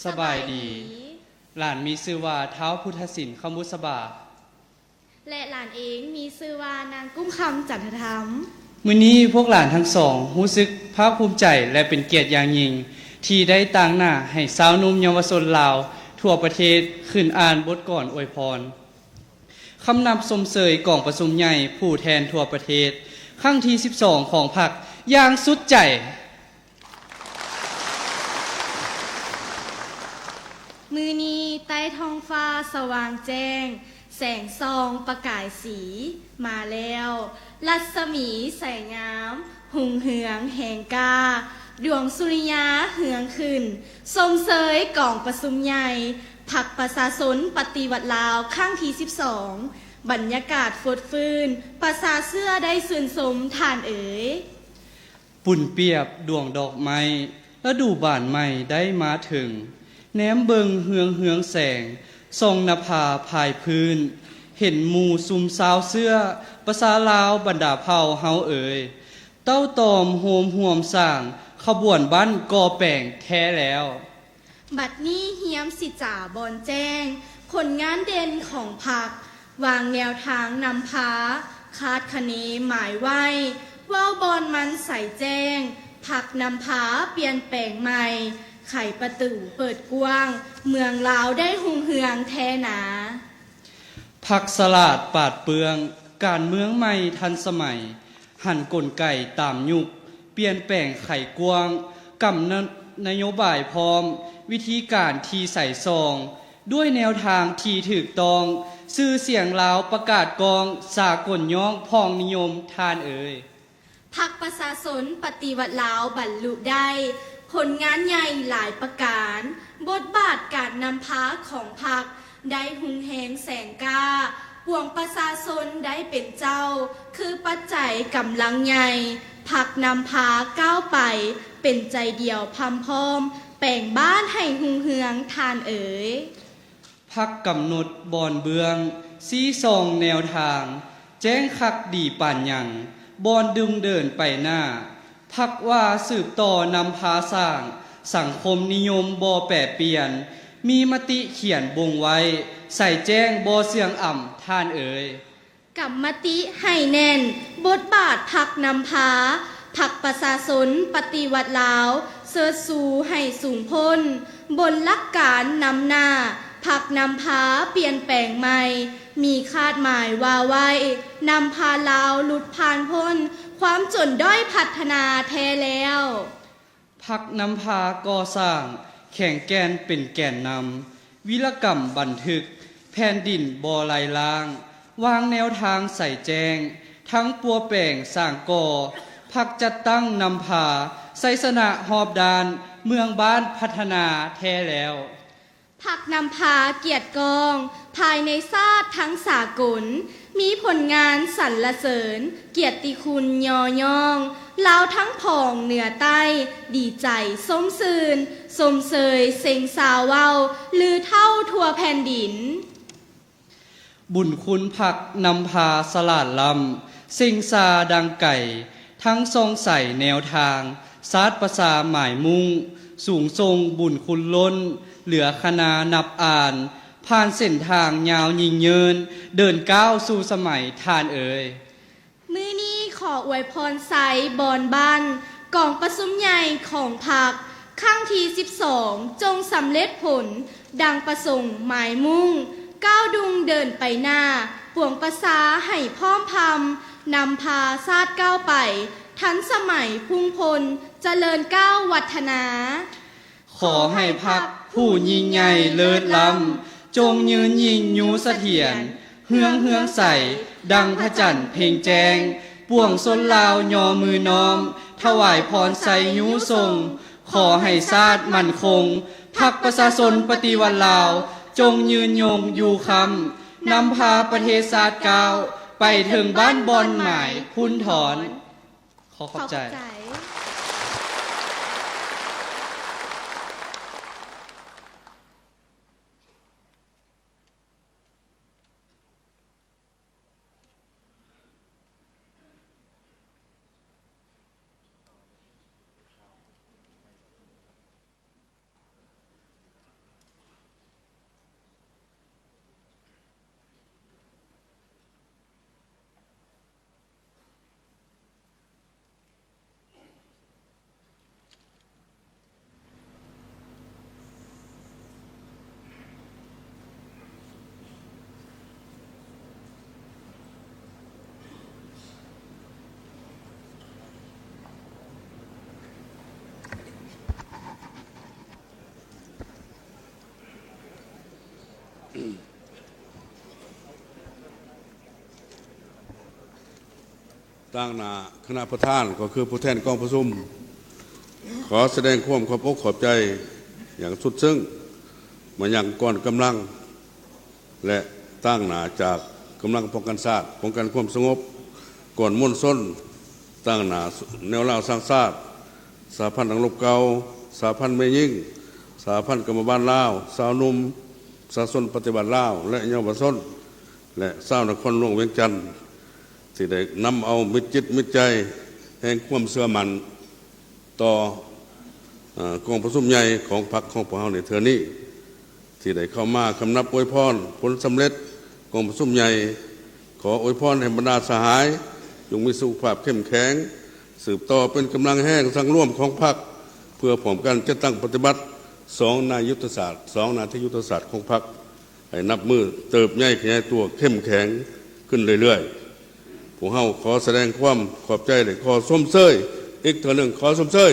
สบายดีหลานมีชื่อว่าเท้าพุทธศิลป์ขมุสบาและหลานเองมีชื่อว่านางกุ้มคำจันทธรรมมื้อนี้พวกหลานทั้งสองรู้สึกภาคภูมิใจและเป็นเกียรติอย่างยิ่งที่ได้ตั้งหน้าให้สาวนุ่มเยาวชนลาวทั่วประเทศขึ้นอ่านบทกลอนอวยพรคำนำสมเสยกองประชุมใหญ่ผู้แทนทั่วประเทศครั้งที่12ของพรรคอย่างสุดใจมือนี้ใต้ท้องฟ้าสว่างแจ้งแสงซองประกายสีมาแล้วรัศมีแสงงามหุงเหืองแห่งกาดวงสุริยะเหืองขึ้นสมเสยกองประชุมใหญ่พรรคประชาชนปฏิวัติลาวครั้งที่12บรรยากาศฟดฟื้นประชาเสื้อได้ชื่นชมทานเอ๋ยปุ่นเปียบดวงดอกไม้และดูบ้านใหม่ได้มาถึงแนมเบิงเหืองแสงส่องนภาภายพื้นเห็นหมู่ซุมสาวเสื้อประสาลาวบรรดาเผ่าเฮาเอ๋ยเต้าตอมโฮมห่วมสร้างขบวนบ้านก่อแป่งแท้แล้วบัดนี้เฮียมสิจ่าบอนแจ้งผลงานเด่นของพรรควางแนวทางนำพาคาดคะเนหมายไว้ว่าวบอนมันใส่แจ้งพรรคนำพาเปลี่ยนแปลงใหม่ไขประตูเปิดกว้างเมืองลาวได้หุงเหืองแท้หนาพรรคสลาดปาดเปลืองการเมืองใหม่ทันสมัยหันกลไกตามยุคเปลี่ยนแปลงไขกว้างกำนโยบายพร้อมวิธีการที่ใส่ซองด้วยแนวทางที่ถูกต้องชื่อเสียงลาวประกาศกองสากลย่องพองนิยมทานเอ๋ยพรรคประชาชนปฏิวัติลาวบรรลุได้ผลงานใหญ่หลายประการบทบาทการนำพาของพรรคได้หุงแหงแสงกล้าปวงประชาชนได้เป็นเจ้าคือปัจจัยกำลังใหญ่พรรคนำพาก้าวไปเป็นใจเดียวพำพร้อมแป่งบ้านให้หุงเหืองทานเอ๋ยพรรคกำหนดบอนเบืองซีซองแนวทางแจ้งคักดีป่านหยังบอนดึงเดินไปหน้าพรรคว่าสืบต่อนำพาสร้างสังคมนิยมบ่แปรเปลี่ยนมีมติเขียนบ่งไว้ใส่แจ้งบ่เสียงอ่ำท่านเอ๋ยกำมติให้แน่นบทบาทพรรคนำพาพรรคประชาชนปฏิวัติลาว เสิร์ชสู่ให้สูงพ้นบนหลักการนำหน้าผักนำพาเปลี่ยนแปลงใหม่มีคาดหมายว่าไว้นำพาลาวหลุดผ่านพ้นความจนด้อยพัฒนาแท้แล้วพักนำพาก่อสร้างแข่งแกนเป็นแกนนำวิรกรรมบันทึกแผ่นดินบ่อไหลล้างวางแนวทางใส่แจงทั้งปัวแป่งสร้างก่อพักจัดตั้งนำพาไสสนะหอบดานเมืองบ้านพัฒนาแท้แล้วผักนำพาเกียรติกองภายในชาติทั้งสากลมีผลงานสรรเสริญเกียรติคุณยอยองลาวทั้งผองเหนือใต้ดีใจสมซื่นสมเสยเซ็งสาวเว้าลือเท่าทั่วแผ่นดินบุญคุณผักนำพาสลาดลำเซ็งซาดังไก่ทั้งทรงใส่แนวทางศาสตร์ภาษาหมายมุ่งสูงทรงบุญคุณล้นเหลือคณานับอ่านผ่านเส้นทางยาวยิ่งเยินเดินก้าวสู่สมัยทานเอ๋ยมื้อนี้ขออวยพรไซบอนบ้านกองประสุมใหญ่ของผักข้างที่12จงสำเร็จผลดังประสงค์หมายมุ่งก้าวดุงเดินไปหน้าป่วงประสาให้พร้อมพำนำพาชาติก้าวไปทันสมัยพุ่งพลเจริญก้าววัฒนาขอให้พักผู้ยิ่งใหญ่เลิศล้ำจงยืนยิ่งยูเสถียรเฮืองใสดังพระจันทร์เพ่งแจงป่วงส้นลาวยอมือน้อมถวายพรใสยูทรงขอให้ชาติมั่นคงพักประชาชนปฏิวัติลาวจงยืนยงอยู่คำนำพาประเทศชาติก้าวไปถึงบ้านบอนหมายพุ่นถอนขอขอบใจตั้งหน้าคณะประธานก็คือผู้แทนกองประชุมขอแสดงความขอบอกขอบใจอย่างสุดซึ้งมาอย่างก่อนกำลังและตั้งหน้าจากกำลังป้องกันชาติป้องกันความสงบก่อนมุ่นส้นตั้งหน้าแนวลาวสร้างชาติสาพันธ์อังลบเก่าสาพันธ์เมยิ่งสาพันธ์กรรมบ้านลาวสาวนุ่มสาสนปฏิบัติลาวและเยาวชนและสาวนครหลวงเวียงจันทร์ที่ได้นำเอามิตรจิตมิตรใจแห่งความเสื่อมันต่อกองประชุมใหญ่ของพรรคของพวกเราในเทื่อนี้ที่ได้เข้ามาคำนับอวยพรผลสำเร็จกองประชุมใหญ่ขออวยพรให้บรรดาสหายจงมีสุขภาพเข้มแข็งสืบต่อเป็นกำลังแห้งสังร่วมของพรรคเพื่อผลกันจะตั้งปฏิบัติ2 นายุทธศาสตร์2 นาทียุทธศาสตร์ของพรรคให้นับมือเติบใหญ่ขยายตัวเข้มแข็งขึ้นเรื่อยๆพวกเราขอแสดงความขอบใจและขอส้มเสยอีกเท่านึงขอส้มเสย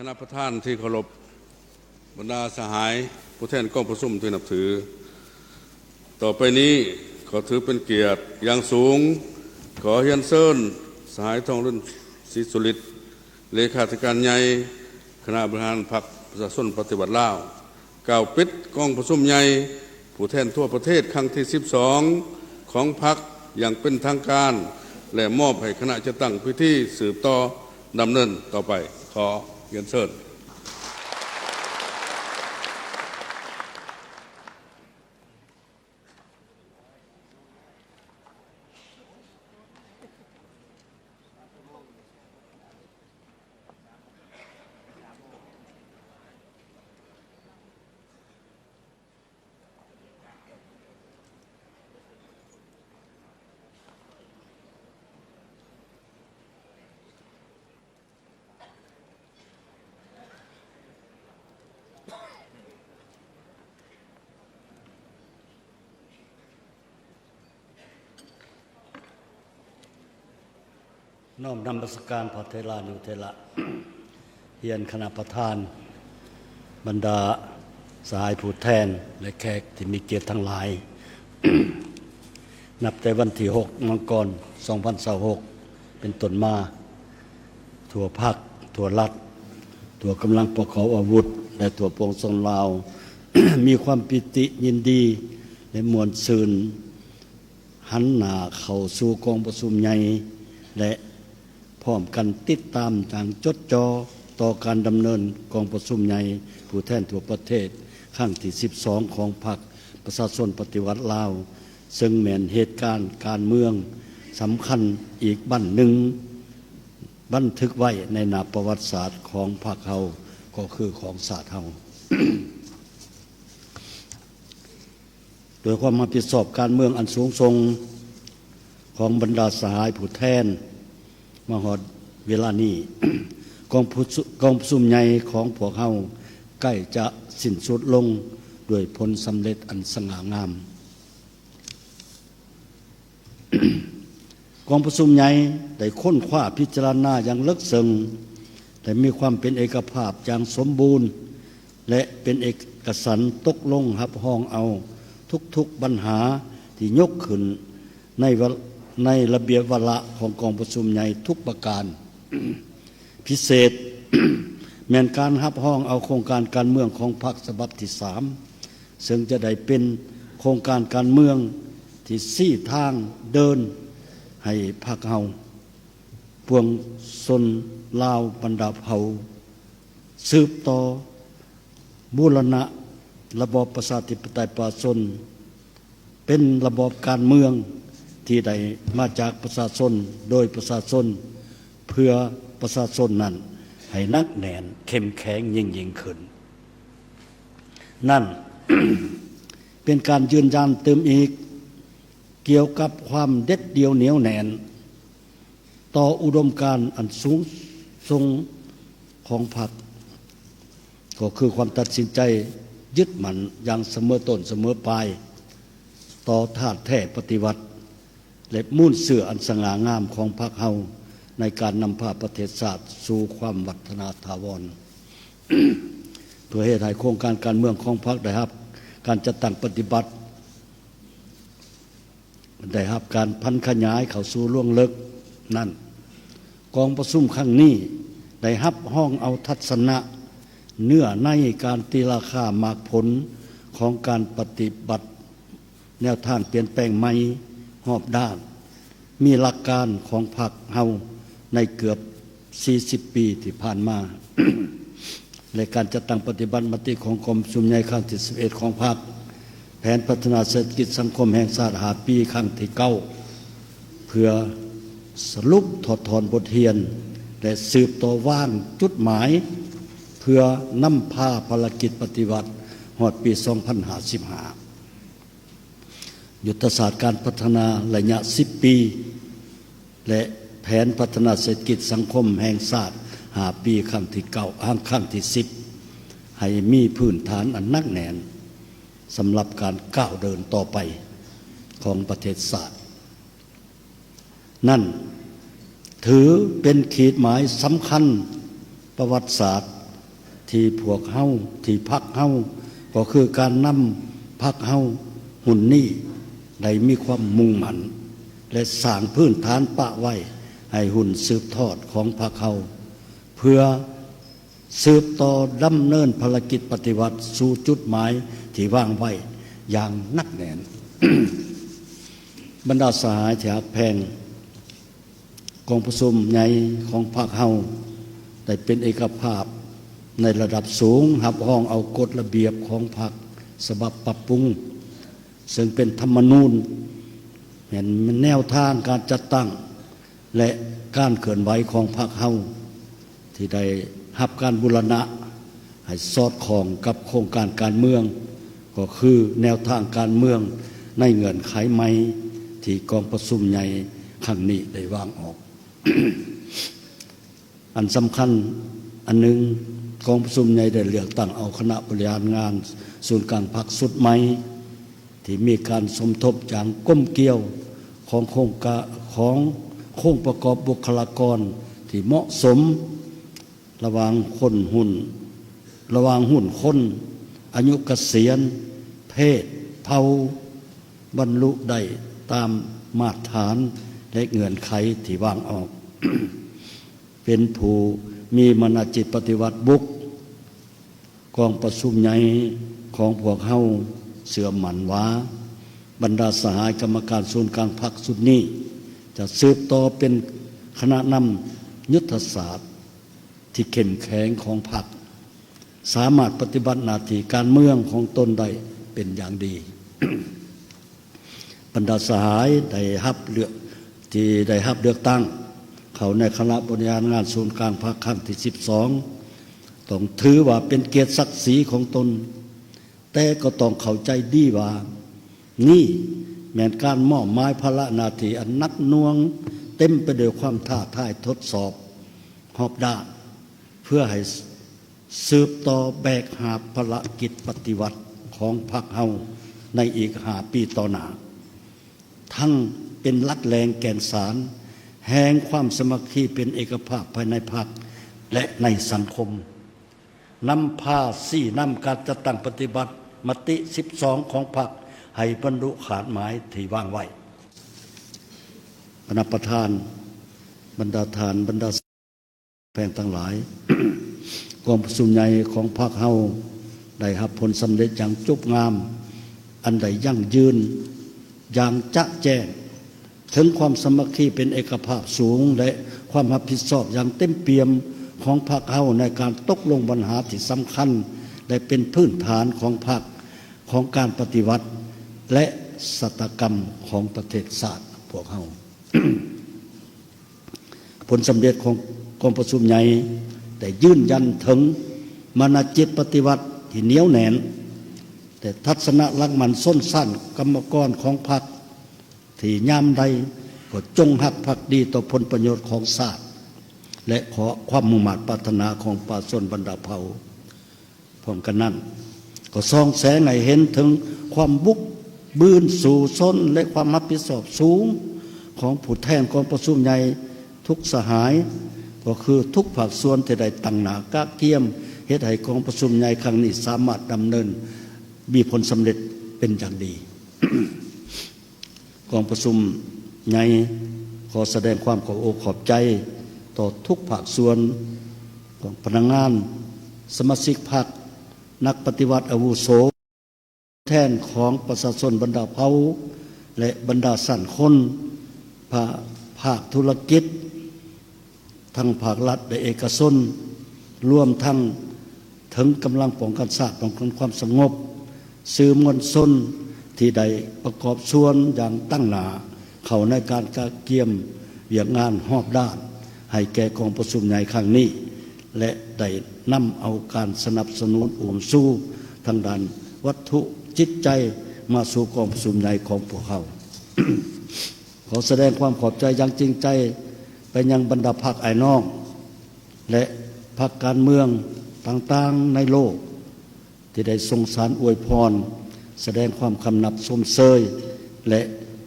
คณะประธานที่เคารพบรรดาสหายผู้แทนกองประชุมที่นับถือต่อไปนี้ขอถือเป็นเกียรติอย่างสูงขอเฮียนเซินสหายทองรุ่นศรีสุริตเลขาธิการใหญ่คณะบริหารพรรคประชาชนปฏิบัติลาวกล่าวปิดกองประชุมใหญ่ผู้แทนทั่วประเทศครั้งที่12ของพรรคอย่างเป็นทางการและมอบให้คณะจะตั้งพิธีสืบต่อดำเนินต่อไปขอเฮียนเซินน้อมนมัสการพระเถรานุเถระ เฮียนคณะประธานบรรดาสหายผู้แทนและแขกที่มีเกียรติทั้งหลาย นับแต่วันที่6มังกร2026เป็นต้นมาทั่วภาคทั่วรัฐทั่วกำลังประกอบอาวุธและทั่วปวงชนลาว มีความปิติยินดีและมวลซืนหันหน้าเข้าสู่กองประชุมใหญ่และพร้อมกันติดตามทางจดจ่อต่อการดำเนินกองประชุมใหญ่ผู้แทนทั่วประเทศครั้งที่12ของพรรคประชาชนปฏิวัติลาวซึ่งแม่นเหตุการณ์การเมืองสำคัญอีกบั้นหนึ่งบันทึกไว้ในหน้าประวัติศาสตร์ของพรรคเฮาก็คือของศาสตร์เฮา โดยความรับผิดชอบการเมืองอันสูงส่งของบรรดาสหายผู้แทนมาฮอดเวลานี้ กองประชุมใหญ่ของพวกเฮาใกล้จะสิ้นสุดลงด้วยผลสำเร็จอันสง่างาม กองประชุมใหญ่ได้ค้นคว้าพิจารณาอย่างลึกซึ้งแต่มีความเป็นเอกภาพอย่างสมบูรณ์และเป็นเอกฉันท์ตกลงรับรองเอาทุกปัญหาที่ยกขึ้นในระเบียบวาระของกองประชุมใหญ่ทุกประการ พิเศษ แม่นการรับรองเอาโครงการการเมืองของพรรคฉบับที่3ซึ่งจะได้เป็นโครงการการเมืองที่ชี้ทางเดินให้พรรคเฮาปวงชนลาวบรรดาเผ่าสืบต่อบูรณะระบอบประชาธิปไตยประชาชนเป็นระบอบการเมืองที่ได้มาจากประชาชนโดยประชาชนเพื่อประชาชนนั้นให้นักแน่นเข้มแข็งยิ่งขึ้นนั่น เป็นการยืนยันเติมอีกเกี่ยวกับความเด็ดเดี่ยวเหนียวแน่นต่ออุดมการณ์อันสูงส่งของพรรคก็คือความตัดสินใจยึดมั่นอย่างเสมอต้นเสมอปลายต่อธาตุแท้ปฏิวัติและมุ่นเสื่ออันสง่างามของพรรคเฮา ในการนำพาประเทศชาติสู่ความวัฒนาถาวร เพื่อให้ได้โครงการการเมืองของพรรคได้รับการจัดตั้งปฏิบัติได้รับการพันขยายเข้าสู่ล่วงลึกนั่นกองประชุมครั้งนี้ได้รับห้องเอาทัศนะเนื้อในการตีราคามากผลของการปฏิบัติแนวทางเปลี่ยนแปลงใหม่รอบด้านมีหลักการของพรรคเฮาในเกือบ40 ปีที่ผ่านมา และการจัดตั้งปฏิบัติมติของกรมประชุมใหญ่ครั้งที่11ของพรรคแผนพัฒนาเศรษฐกิจสังคมแห่งชาติ5 ปีครั้งที่9เพื่อสรุปถอดถอนบทเรียนและสืบต่อว่างจุดหมายเพื่อนำพาภารกิจปฏิบัติฮอดปี2055ยุทธศาสตร์การพัฒนาระยะ10 ปีและแผนพัฒนาเศรษฐกิจสังคมแห่งชาติ5 ปีครั้งที่9ครั้งที่10ให้มีพื้นฐานอันนักแน่นสำหรับการก้าวเดินต่อไปของประเทศชาตินั่นถือเป็นขีดหมายสำคัญประวัติศาสตร์ที่พวกเฮาที่พรรคเฮาก็คือการนำพรรคเฮาหุ่นนี้ได้มีความมุ่งมั่นและสร้างพื้นฐานปะไว้ให้หุ่นสืบทอดของพรรคเฮาเพื่อสืบต่อดำเนินภารกิจปฏิวัติสู่จุดหมายที่วางไว้อย่างนักแน่น บรรดาสหายที่ฮักแพงกองประชุมใหญ่ของพรรคเฮาได้เป็นเอกภาพในระดับสูงรับรองเอากฎระเบียบของพรรคฉบับปรับปรุงซึ่งเป็นธรรมนูญเห็นแนวทางการจัดตั้งและการเคลื่อนไหวของพรรคเฮาที่ได้รับการบูรณะให้สอดคล้องกับโครงการการเมืองก็คือแนวทางการเมืองในเงื่อนไขใหม่ที่กองประชุมใหญ่ครั้งนี้ได้วางออก อันสำคัญอันหนึ่งกองประชุมใหญ่ได้เลือกตั้งเอาคณะบริหารงานศูนย์กลางพรรคสุดใหม่ที่มีการสมทบอย่างก้มเกี่ยวของโครงประกอบบุคลากรที่เหมาะสมระหว่างหุ้นคนอายุเกษียณเพศเผ่าบรรลุได้ตามมาตรฐานและเงื่อนไขที่วางออก เป็นผู้มีมนจิตปฏิวัติบุกกองประชุมใหญ่ของพวกเฮาเสื่อมหมั่นว่าบรรดาสหายกรรมการศูนย์กลางพรรคสุดนี้จะสืบต่อเป็นคณะนำยุทธศาสตร์ที่เข้มแข็งของพรรคสามารถปฏิบัติหน้าที่การเมืองของตนได้เป็นอย่างดี บรรดาสหายได้รับเลือกตั้งเขาในคณะบริหารงานศูนย์กลางพรรคครั้งที่12ต้องถือว่าเป็นเกียรติศักดิ์ศรีของตนแต่ก็ต้องเข้าใจดีว่านี่แม้นการมอบหมายภาระหน้าที่อันหนักหน่วงเต็มไปด้วยความท้าทายทดสอบรอบด้านเพื่อให้สืบต่อแบกหาบภารกิจปฏิวัติของพรรคเฮาในอีก5 ปีต่อหน้าทั้งเป็นหลักแรงแก่นสารแห่งความสามัคคีเป็นเอกภาพภายในพรรคและในสังคมนำพาสี่นำการจัดตั้งปฏิบัติมติ12ของพรรคให้บรรลุขาดหมายที่วางไว้คณะประธานบรรดาแพงทั้งหลาย กองประชุมใหญ่ของพรรคเฮาได้รับผลสำเร็จอย่างจุบงามอันใดยั่งยืนอย่างจะแจ้งถึงความสามัคคีเป็นเอกภาพสูงและความรับผิดชอบอย่างเต็มเปี่ยมของพรรคเฮาในการตกลงปัญหาที่สำคัญและเป็นพื้นฐานของพรรคของการปฏิวัติและศตกรรมของประเทศชาติพวกเฮา ผลสำเร็จของกองประชุมใหญ่ได้ยืนยันถึงมนจิตปฏิวัติที่เหนียวแน่นแต่ทัศนะลักมันส้นสั้นกรรมกรของพรรคที่ยามใดก็จงหักภักดีต่อผลประโยชน์ของชาติและขอความมุ่งมั่นปรารถนาของประชาชนบรรดาเผ่าพร้อมกันนั้นก็ส่องแสงให้เห็นถึงความบุกบืนสู่ซนและความรับผิดชอบสูงของผู้แทนกองประชุมใหญ่ ทุกสหายก็คือทุกภาคส่วนที่ได้ตั้งหน้ากะเกียมเฮ็ดให้กองประชุมใหญ่ครั้งนี้สามารถดำเนินมีผลสำเร็จเป็นอย่างดี กองประชุมใหญ่ขอแสดงความขอบอกขอบใจต่อทุกภาคส่วนของพนักงานสมาชิกพรรคนักปฏิวัติอาวุโสแทนของประชาชนบรรดาเผ่าและบรรดาสั่นคนภาคธุรกิจทั้งภาครัฐและเอกชนรวมทั้งถึงกำลังป้องกันชาติป้องกันความสงบสื่อมวลชนที่ได้ประกอบส่วนอย่างตั้งหน้าเข้าในการกะเกียมเวียกงานรอบด้านให้แก่กองประชุมใหญ่ครั้งนี้และได้นำเอาการสนับสนุนอุ้มสู้ทางด้านวัตถุจิตใจมาสู่กองประชุมใหญ่ของพวกเขา ขอแสดงความขอบใจอย่างจริงใจไปยังบรรดาพรรคไอ้น้องและพรรคการเมืองต่างๆในโลกที่ได้ทรงสารอวยพรแสดงความคำนับชมเชยและ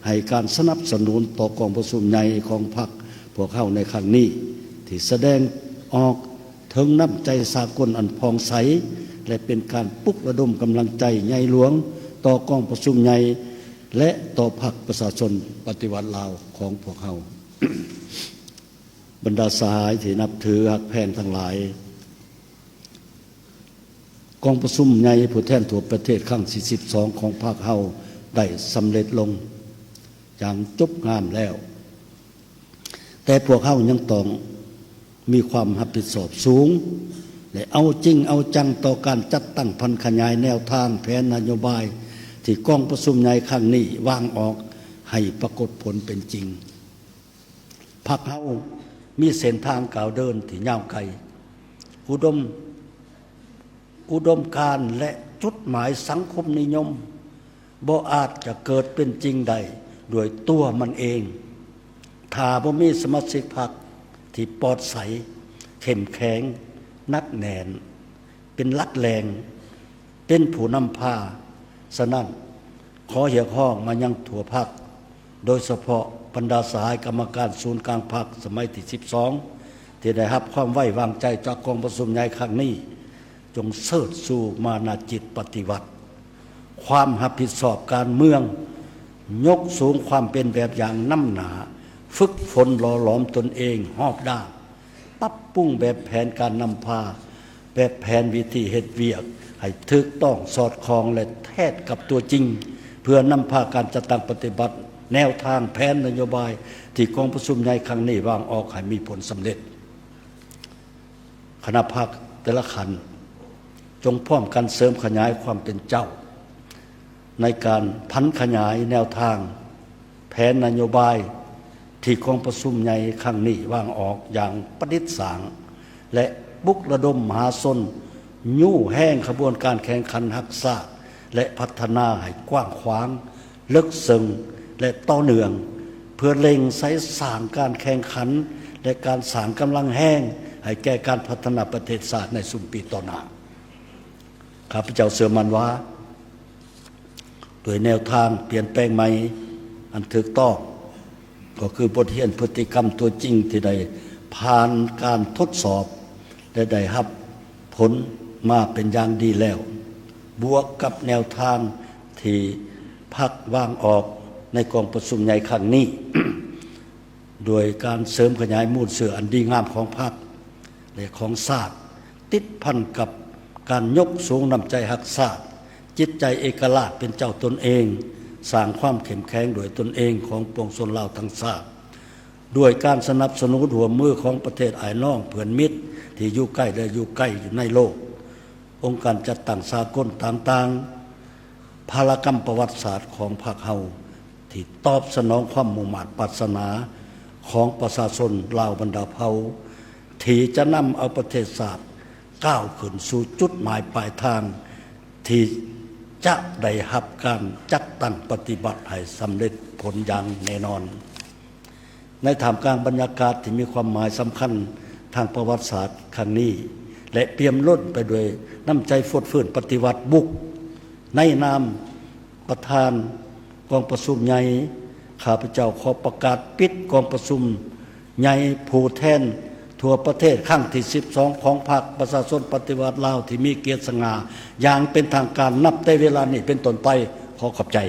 ให้การสนับสนุนต่อกองประชุมใหญ่ของพรรคพวกเขาในครั้งนี้ที่แสดงออกถึงน้ำใจสากลอันพองใสและเป็นการปลุกระดมกำลังใจใหญ่หลวงต่อกองประชุมใหญ่และต่อพรรคประชาชนปฏิวัติลาวของพวกเขา บรรดาสหายที่นับถือหักแพงทั้งหลายกองประชุมใหญ่ผู้แทนทั่วประเทศครั้งที่12ของพรรคเฮาได้สำเร็จลงอย่างจบงามแล้วแต่พวกเฮายังต้องมีความรับผิดชอบสูงและเอาจริงเอาจังต่อการจัดตั้งพันขยายแนวทางแผนนโยบายที่กองประชุมใหญ่ครั้งนี้วางออกให้ปรากฏผลเป็นจริงพรรคเฮามีเส้นทางก้าวเดินที่ยาวไกลอุดมการณ์และจุดหมายสังคมนิยมบ่อาจจะเกิดเป็นจริงใดด้วยตัวมันเองถ้าบ่มีสมาชิกพรรคที่ปลอดใสเข้มแข็งนักแน่นเป็นหลักแหล่งเป็นผู้นำพาฉะนั้นขอเรียกร้องมายังทั่วพรรคโดยเฉพาะบรรดาสหายกรรมการศูนย์กลางพรรคสมัยที่12ที่ได้รับความไว้วางใจจากกองประชุมใหญ่ครั้งนี้จงเสิร์ชสู่มานาจิตปฏิวัติความรับผิดชอบการเมืองยกสูงความเป็นแบบอย่างน้ำหนาฝึกฝนหล่อหลอมตนเองรอบด้านปรับปรุงแบบแผนการนำพาแบบแผนวิธีเฮ็ดเวียกให้ถูกต้องสอดคล้องและแทบกับตัวจริงเพื่อนำพาการจัดตั้งปฏิบัติแนวทางแผนนโยบายที่กองประชุมใหญ่ครั้งนี้วางออกให้มีผลสำเร็จคณะพรรคแต่ละขันจงพร้อมกันเสริมขยายความเป็นเจ้าในการพันขยายแนวทางแผนนโยบายที่กองประชุมใหญ่ครั้งนี้วางออกอย่างประดิษฐ์สางและบุกระดมมหาชนยู่แห้งขบวนการแข่งขันรักษาและพัฒนาให้กว้างขวางลึกซึ้งและต่อเนื่องเพื่อเล็งใช้สร้างการแข่งขันและการสร้างกำลังแห้งให้แก่การพัฒนาประเทศชาติในสุมปีต่อหน้าข้าพเจ้าเชื่อมั่นว่าโดยแนวทางเปลี่ยนแปลงใหม่อันถูกต้องก็คือบทเรียนพฤติกรรมตัวจริงที่ได้ผ่านการทดสอบและได้รับผลมาเป็นอย่างดีแล้วบวกกับแนวทางที่พรรควางออกในกองประชุมใหญ่ครั้งนี้ โดยการเสริมขยายมูลเสืออันดีงามของพรรคและของชาติติดพันกับการยกสูงนำใจรักชาติจิตใจเอกราชเป็นเจ้าตนเองสร้างความเข้มแข็งโดยตนเองของปวงชนลาวทั้งชาติด้วยการสนับสนุนหัวมือของประเทศอ้ายน้องเพื่อนมิตรที่อยู่ใกล้และอยู่ใกล้อยู่ในโลกองค์การจัดตั้งสากลต่างๆภารกรรมประวัติศาสตร์ของพรรคเฮาที่ตอบสนองความมุ่งมั่นปรารถนาของประชาชนลาวบรรดาเผ่าที่จะนำเอาประเทศชาติก้าวขึ้นสู่จุดหมายปลายทางที่จะได้รับการจัดตั้งปฏิบัติให้สำเร็จผลอย่างแน่นอนในท่ามกลางบรรยากาศที่มีความหมายสำคัญทางประวัติศาสตร์ครั้งนี้และเปี่ยมล้นไปด้วยน้ำใจฟดฟื้นปฏิวัติบุกในนามประธานกองประชุมใหญ่ข้าพเจ้าขอประกาศปิดกองประชุม ใหญ่ผู้แทนทั่วประเทศครั้งที่12ของพรรคประชาชนปฏิวัติลาวที่มีเกียรติสง่าอย่างเป็นทางการนับแต่เวลานี้เป็นต้นไปขอขอบใจ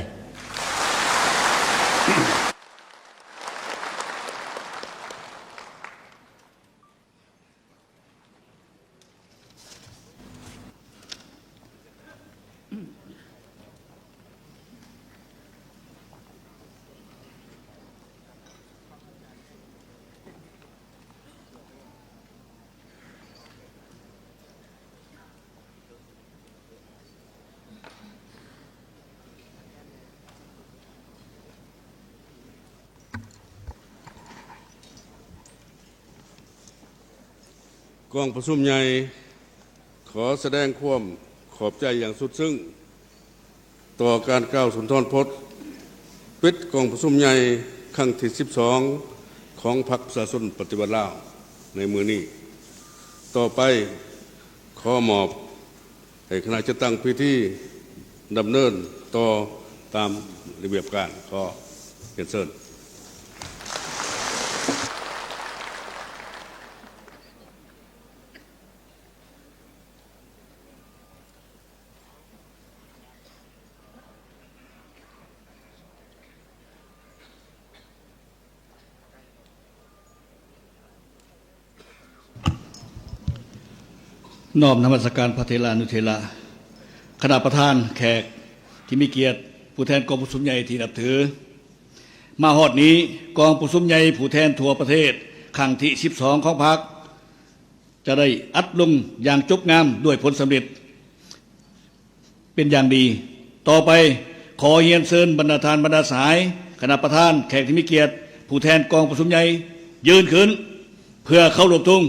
กองประชุมใหญ่ขอแสดงความขอบใจอย่างสุดซึ้งต่อการกล่าวสุนทรพจน์ปิดกองประชุมใหญ่ครั้งที่12ของพรรคประชาชนปฏิวัติลาวในมือนี้ต่อไปขอมอบให้คณะจัดตั้งพิธีดำเนินต่อตามระเบียบการขอเรียนเชิญน้อมนมัสการพระเถรานุเถระคณะประธานแขกที่มีเกียรติผู้แทนกองประชุมใหญ่ที่นับถือมาฮอดนี้กองประชุมใหญ่ผู้แทนทั่วประเทศครั้งที่12ของพรรคจะได้อัดลงอย่างจบงามด้วยผลสำเร็จเป็นอย่างดีต่อไปขอเรียนเชิญบรรดาทานบรรดาสายคณะประธานแขกที่มีเกียรติผู้แทนกองประชุมใหญ่ยืนขึ้นเพื่อเข้ารบธง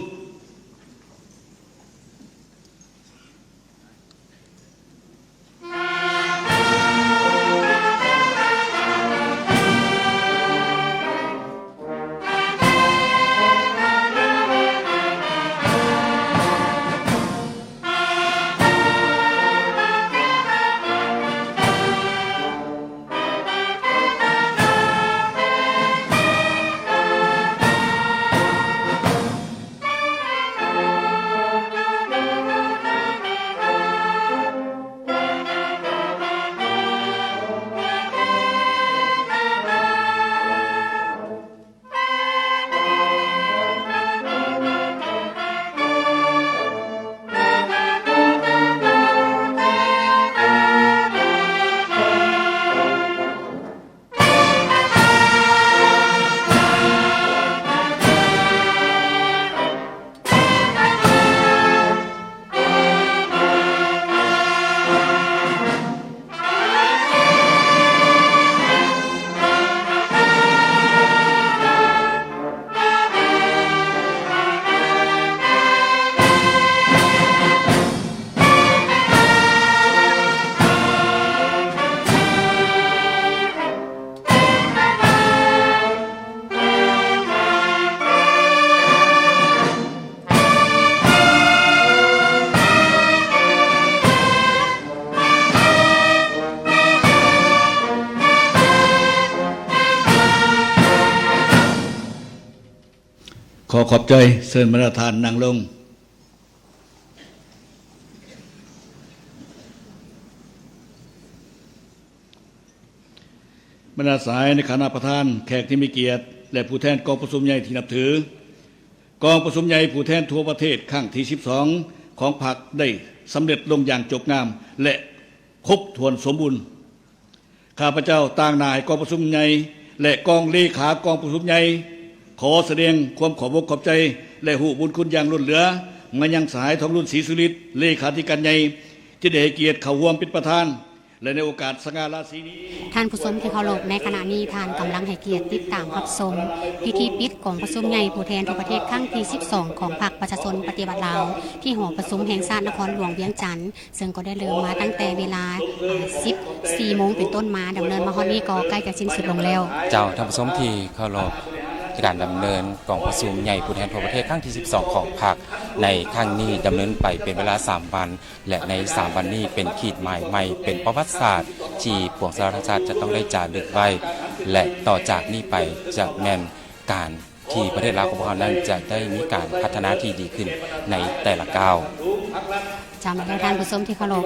ขอขอบใจเชิญบรรดาทานนั่งลงบรรดาสายในคณะประธานแขกที่มีเกียรติและผู้แทนกองประชุมใหญ่ที่นับถือกองประชุมใหญ่ผู้แทนทั่วประเทศครั้งที่12ของพรรคได้สำเร็จลงอย่างจบงามและครบถ้วนสมบูรณ์ข้าพเจ้าต่างนายกองประชุมใหญ่และกองเลขากองประชุมใหญ่ขอแสดงความขอบอกขอบใจและหูบุญคุณอย่างล้นเหลือมายังสหายทองรุ่นศรีสุริตเลขาธิการใหญ่ที่ได้ให้เกียรติเข้าร่วมเป็นประธานและในโอกาสสง่าราศีนี้ท่านผู้ชมที่เคารพในขณะนี้ท่านกำลังให้เกียรติติดตามรับชมพิธีปิดกองประชุมใหญ่ผู้แทนทั่วประเทศครั้งที่12ของพรรคประชาชนปฏิวัติลาวที่หอประชุมแห่งชาตินครหลวงเวียงจันทร์ซึ่งก็ได้เริ่มมาตั้งแต่เวลา 14 โมงเป็นต้นมาดำเนินมาฮอดนี้ก็ใกล้จะสิ้นสุดลงแล้วเจ้าท่านผู้ชมที่เคารพการดำเนินกองประชุมใหญ่ผู้แทนทั่วประเทศครั้งที่12ของพรรคในครั้งนี้ดำเนินไปเป็นเวลา3วันและใน3วันนี้เป็นขีดหมายใหม่เป็นประวัติศาสตร์ที่ปวงชาวชาติจะต้องได้จารึกไว้และต่อจากนี้ไปจะแม่นการ ที่ประเทศลาวของพวกเรานั้นจะได้มีการพัฒนาที่ดีขึ้นในแต่ละก้าว จำได้ท่านผู้ชมที่เคารพ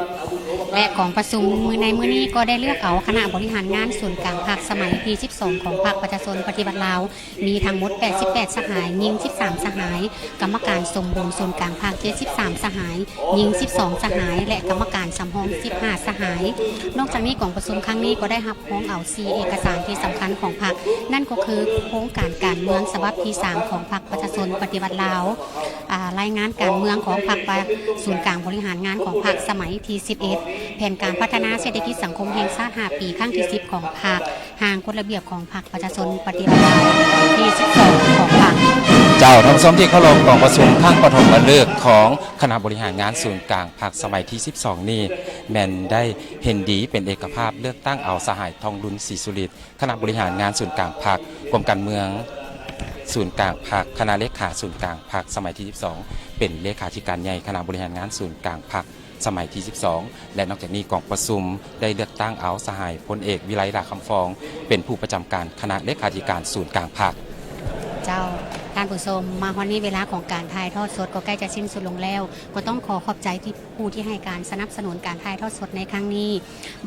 และของประชุมในมื้อนี้ก็ได้เลือกเอาคณะบริหารงานส่วนกลางภาคสมัยที่ 12 ของพรรคประชาชนปฏิบัติลาวมีทั้งหมด 88 สหายยิง 13 สหายกรรมการสมบูรณ์ส่วนกลางภาค73 สหายยิง 12 สหายและกรรมการสำรอง15 สหายนอกจากนี้กองประชุมครั้งนี้ก็ได้รับพ้องเอา4เอกสารที่สำคัญของพรรคนั่นก็คือโครงการการเมืองฉบับที่ 3 ของพรรคประชาชนปฏิบัติลาวรายงานการเมืองของพรรคศูนย์กลางบริหารงานของพรรคสมัยที่ 11 แผนการพัฒนาเศรษฐกิจสังคมแห่งชาติ5 ปีครั้งที่ 10 ของพรรคห่างกฎระเบียบของพรรคประชาชนปฏิบัติลาวที่ 12 ของพรรค เจ้าท่านผู้ชมที่เคารพกองประชุมข้างปฐมฤกษ์ของคณะบริหารงานศูนย์กลางพรรคสมัยที่ 12 นี้แม่นได้เห็นดีเป็นเอกภาพเลือกตั้งเอาสหายทองดุลศรีสุริตคณะบริหารงานศูนย์กลางพรรคกรมการเมืองศูนย์กลางพรรคคณะเลขาศูนย์กลางพรรคสมัยที่ 12 เป็นเลขาธิการใหญ่คณะบริหารงานศูนย์กลางพรรคสมัยที่ 12 และนอกจากนี้กองประชุมได้เลือกตั้งเอาสหายพลเอกวิไลดาคำฟองเป็นผู้ประจำการคณะเลขาธิการศูนย์กลางพรรค เจ้าท่านผู้ชมมาวันนี้เวลาของการถ่ายทอดสดก็ใกล้จะสิ้นสุดลงแล้วก็ต้องขอบใจที่ผู้ที่ให้การสนับสนุนการถ่ายทอดสดในครั้งนี้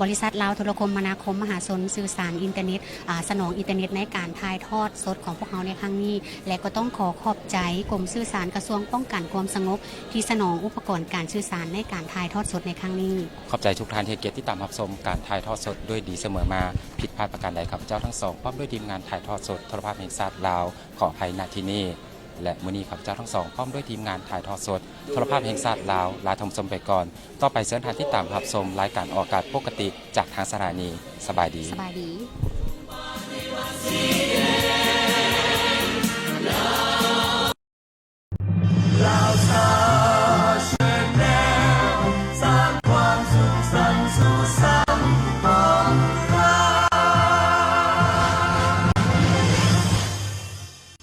บริษัทลาวโทรคมนาคมมหาชนสื่อสารอินเทอร์เน็ตสนองอินเทอร์เน็ตในการถ่ายทอดสดของพวกเราในครั้งนี้และก็ต้องขอบใจกรมสื่อสารกระทรวงป้องกันความสงบที่สนองอุปกรณ์การสื่อสารในการถ่ายทอดสดในครั้งนี้ขอบใจทุกท่านที่เกียรติที่ตามรับชมการถ่ายทอดสดด้วยดีเสมอมาผิดพลาดประการใดครับเจ้าทั้งสองพร้อมด้วยทีมงานถ่ายทอดสดโทรภาพแห่งชาติลาวขออภัยณที่นี่และมื้อนี้ครับเจ้าทั้งสองพร้อมด้วยทีมงานถ่ายทอดสดโทรภาพแห่งชาติลาวลาทมชมไปก่อนต่อไปเชิญท่านที่ตามรับชมรายการออกอากาศปกติจากทางสถานีสบายดี